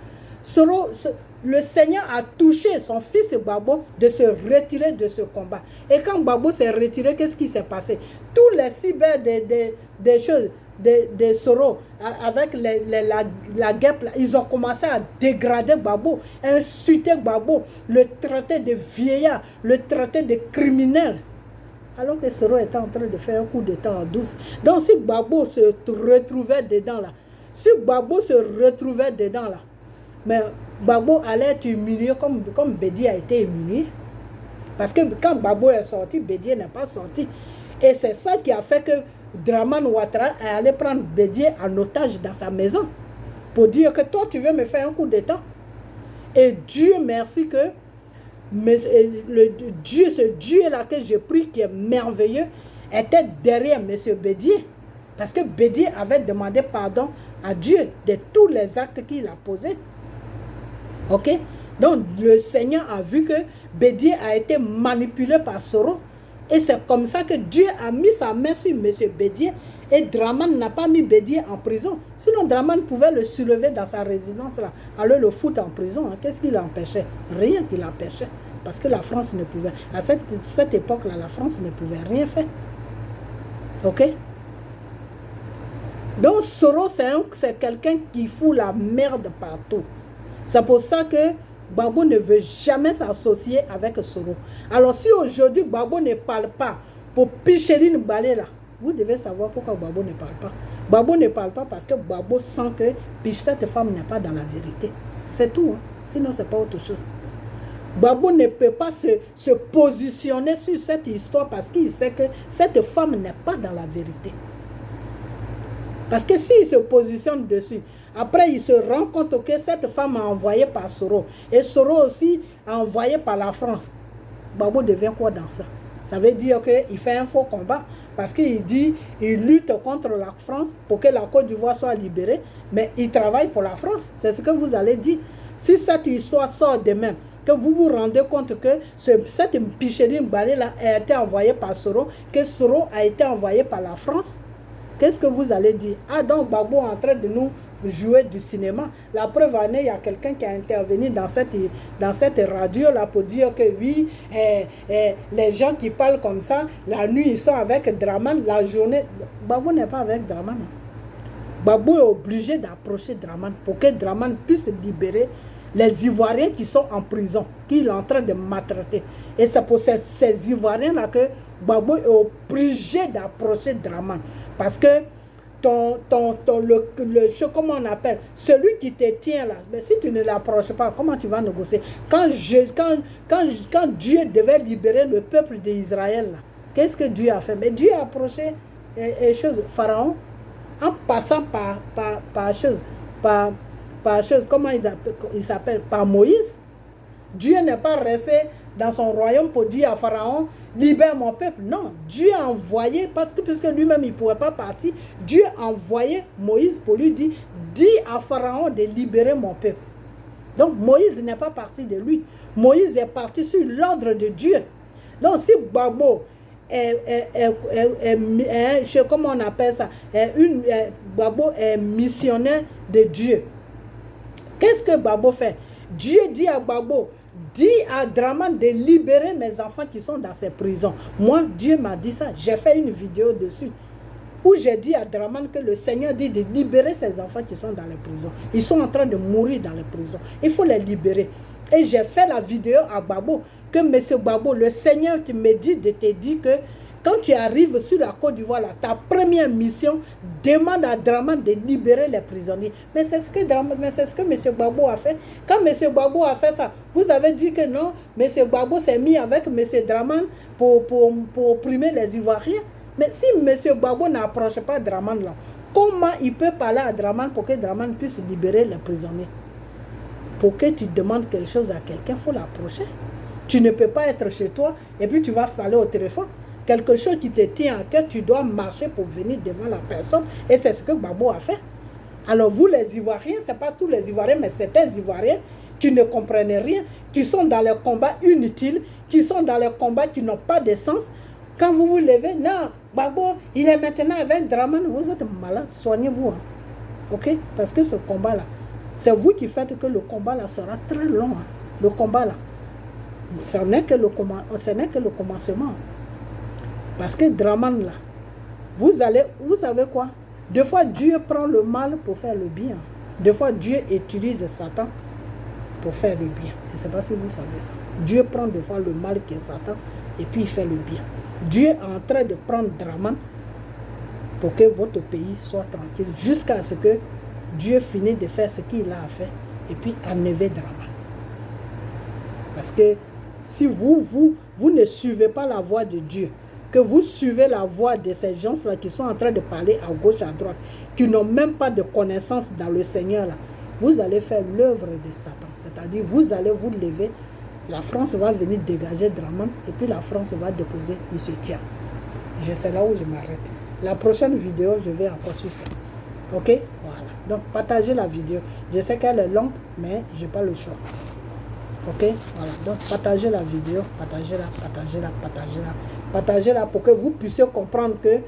le Seigneur a touché son fils Gbagbo de se retirer de ce combat. Et quand Gbagbo s'est retiré, qu'est-ce qui s'est passé? Tous les cyber des choses de Soro, avec la guêpe, ils ont commencé à dégrader Gbagbo, insulter Gbagbo, le traiter de vieillard, le traiter de criminel. Alors que Soro était en train de faire un coup d'état en douce. Donc si Gbagbo se retrouvait dedans là, mais Gbagbo allait être humilié comme Bédié a été humilié. Parce que quand Gbagbo est sorti, Bédié n'est pas sorti. Et c'est ça qui a fait que Draman Ouattara est allé prendre Bédié en otage dans sa maison pour dire que toi, tu veux me faire un coup d'état. Et Dieu merci que ce Dieu-là que j'ai pris, qui est merveilleux, était derrière M. Bédié. Parce que Bédié avait demandé pardon à Dieu de tous les actes qu'il a posés. Ok? Donc, le Seigneur a vu que Bédié a été manipulé par Soro. Et c'est comme ça que Dieu a mis sa main sur M. Bédié. Et Draman n'a pas mis Bédié en prison. Sinon, Draman pouvait le soulever dans sa résidence, là, aller le foutre en prison. Hein. Qu'est-ce qui l'empêchait? Rien qui l'empêchait. Parce que la France ne pouvait... À cette époque-là, la France ne pouvait rien faire. Ok? Donc, Soro, c'est quelqu'un qui fout la merde partout. C'est pour ça que Gbagbo ne veut jamais s'associer avec Soro. Alors, si aujourd'hui, Gbagbo ne parle pas pour Picheline Balé, là, vous devez savoir pourquoi Gbagbo ne parle pas. Gbagbo ne parle pas parce que Gbagbo sent que cette femme n'est pas dans la vérité. C'est tout. Hein. Sinon, ce n'est pas autre chose. Gbagbo ne peut pas se positionner sur cette histoire parce qu'il sait que cette femme n'est pas dans la vérité. Parce que s'il se positionne dessus, après il se rend compte que cette femme a envoyé par Soro. Et Soro aussi a envoyé par la France. Gbagbo devient quoi dans ça? Ça veut dire qu'il fait un faux combat. Parce qu'il dit il lutte contre la France pour que la Côte d'Ivoire soit libérée. Mais il travaille pour la France. C'est ce que vous allez dire. Si cette histoire sort demain, que vous vous rendez compte que cette Picheline Balé-là a été envoyée par Soro, que Soro a été envoyé par la France, qu'est-ce que vous allez dire? Ah, donc Gbagbo est en train de nous jouer du cinéma. La preuve en est, il y a quelqu'un qui a intervenu dans cette radio-là pour dire que oui, les gens qui parlent comme ça, la nuit ils sont avec Draman, la journée... Gbagbo n'est pas avec Draman. Gbagbo est obligé d'approcher Draman pour que Draman puisse libérer les Ivoiriens qui sont en prison, qu'il est en train de maltraiter. Et c'est pour ces Ivoiriens-là que Gbagbo est obligé d'approcher Draman. Parce que comment on appelle, celui qui te tient là, mais si tu ne l'approches pas, comment tu vas négocier? Quand Dieu devait libérer le peuple d'Israël, qu'est-ce que Dieu a fait? Mais Dieu a approché Pharaon en passant par comment il s'appelle, par Moïse. Dieu n'est pas resté dans son royaume pour dire à Pharaon, libère mon peuple. Non, Dieu a envoyé, parce que puisque lui-même il ne pouvait pas partir, Dieu a envoyé Moïse pour lui dire, dis à Pharaon de libérer mon peuple. Donc Moïse n'est pas parti de lui. Moïse est parti sur l'ordre de Dieu. Donc si Gbagbo comment on appelle ça, Gbagbo est missionnaire de Dieu. Qu'est-ce que Gbagbo fait? Dieu dit à Gbagbo, dis à Draman de libérer mes enfants qui sont dans ces prisons. Moi, Dieu m'a dit ça. J'ai fait une vidéo dessus où j'ai dit à Draman que le Seigneur dit de libérer ces enfants qui sont dans les prisons. Ils sont en train de mourir dans les prisons. Il faut les libérer. Et j'ai fait la vidéo à Gbagbo que M. Gbagbo, le Seigneur qui me dit de te dire que quand tu arrives sur la Côte d'Ivoire, ta première mission, demande à Draman de libérer les prisonniers. Mais c'est ce que M. Gbagbo a fait. Quand M. Gbagbo a fait ça, vous avez dit que non, M. Gbagbo s'est mis avec M. Draman pour opprimer les Ivoiriens. Mais si M. Gbagbo n'approche pas Draman là, comment il peut parler à Draman pour que Draman puisse libérer les prisonniers? Pour que tu demandes quelque chose à quelqu'un, il faut l'approcher. Tu ne peux pas être chez toi et puis tu vas parler au téléphone. Quelque chose qui te tient à cœur, tu dois marcher pour venir devant la personne. Et c'est ce que Gbagbo a fait. Alors vous les Ivoiriens, ce n'est pas tous les Ivoiriens, mais certains Ivoiriens qui ne comprennent rien, qui sont dans les combats inutiles, qui sont dans les combats qui n'ont pas de sens. Quand vous vous levez, non, Gbagbo, il est maintenant avec Draman, vous êtes malade, soignez-vous. Hein. Ok? Parce que ce combat-là, c'est vous qui faites que le combat-là sera très long. Hein. Le combat-là. Ce n'est que le commencement. Parce que Draman là, vous savez quoi? Des fois Dieu prend le mal pour faire le bien. Des fois Dieu utilise Satan pour faire le bien. Je ne sais pas si vous savez ça. Dieu prend des fois le mal qui est Satan et puis il fait le bien. Dieu est en train de prendre Draman pour que votre pays soit tranquille jusqu'à ce que Dieu finisse de faire ce qu'il a à faire et puis enlever Draman. Parce que si vous ne suivez pas la voie de Dieu, que vous suivez la voix de ces gens-là qui sont en train de parler à gauche, à droite, qui n'ont même pas de connaissance dans le Seigneur, là, vous allez faire l'œuvre de Satan. C'est-à-dire, vous allez vous lever, la France va venir dégager Draman, et puis la France va déposer M. Tia. Je sais là où je m'arrête. La prochaine vidéo, je vais encore sur ça. Ok? Voilà. Donc, partagez la vidéo. Je sais qu'elle est longue, mais je n'ai pas le choix. Ok? Voilà. Donc, partagez la vidéo. Partagez-la, partagez-la, partagez-la. Partagez-la pour que vous puissiez comprendre que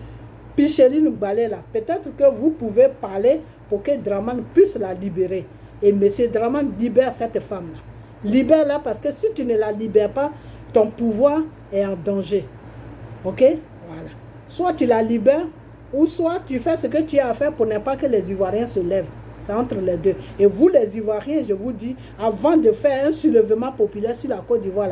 Picheline Balé là, peut-être que vous pouvez parler pour que Draman puisse la libérer. Et M. Draman libère cette femme-là. Libère-la parce que si tu ne la libères pas, ton pouvoir est en danger. Ok? Voilà. Soit tu la libères, ou soit tu fais ce que tu as à faire pour ne pas que les Ivoiriens se lèvent. C'est entre les deux. Et vous, les Ivoiriens, je vous dis, avant de faire un soulèvement populaire sur la Côte d'Ivoire,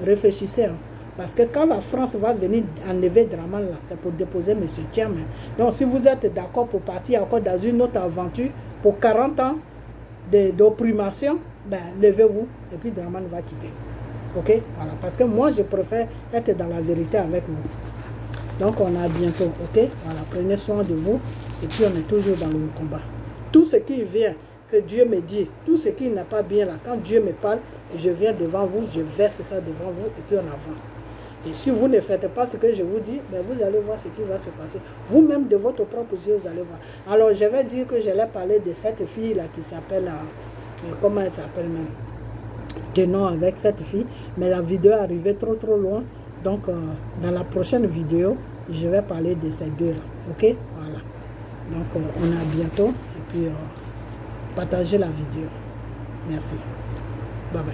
réfléchissez. Hein. Parce que quand la France va venir enlever Draman, là, c'est pour déposer M. Thiam. Donc, si vous êtes d'accord pour partir encore dans une autre aventure, pour 40 ans d'opprimation, ben, levez-vous, et puis Draman va quitter. Ok? Voilà. Parce que moi, je préfère être dans la vérité avec vous. Donc, on a bientôt, ok? Voilà, prenez soin de vous, et puis on est toujours dans le combat. Tout ce qui vient, que Dieu me dit, tout ce qui n'est pas bien là, quand Dieu me parle, je viens devant vous, je verse ça devant vous, et puis on avance. Et si vous ne faites pas ce que je vous dis, ben vous allez voir ce qui va se passer. Vous-même, de votre propre yeux, vous allez voir. Alors, je vais dire que j'allais parler de cette fille-là qui s'appelle, comment elle s'appelle même? De nom avec cette fille, mais la vidéo est arrivée trop loin. Donc, dans la prochaine vidéo, je vais parler de ces deux-là. Ok? Voilà. Donc, on est à bientôt. Et puis, partagez la vidéo. Merci.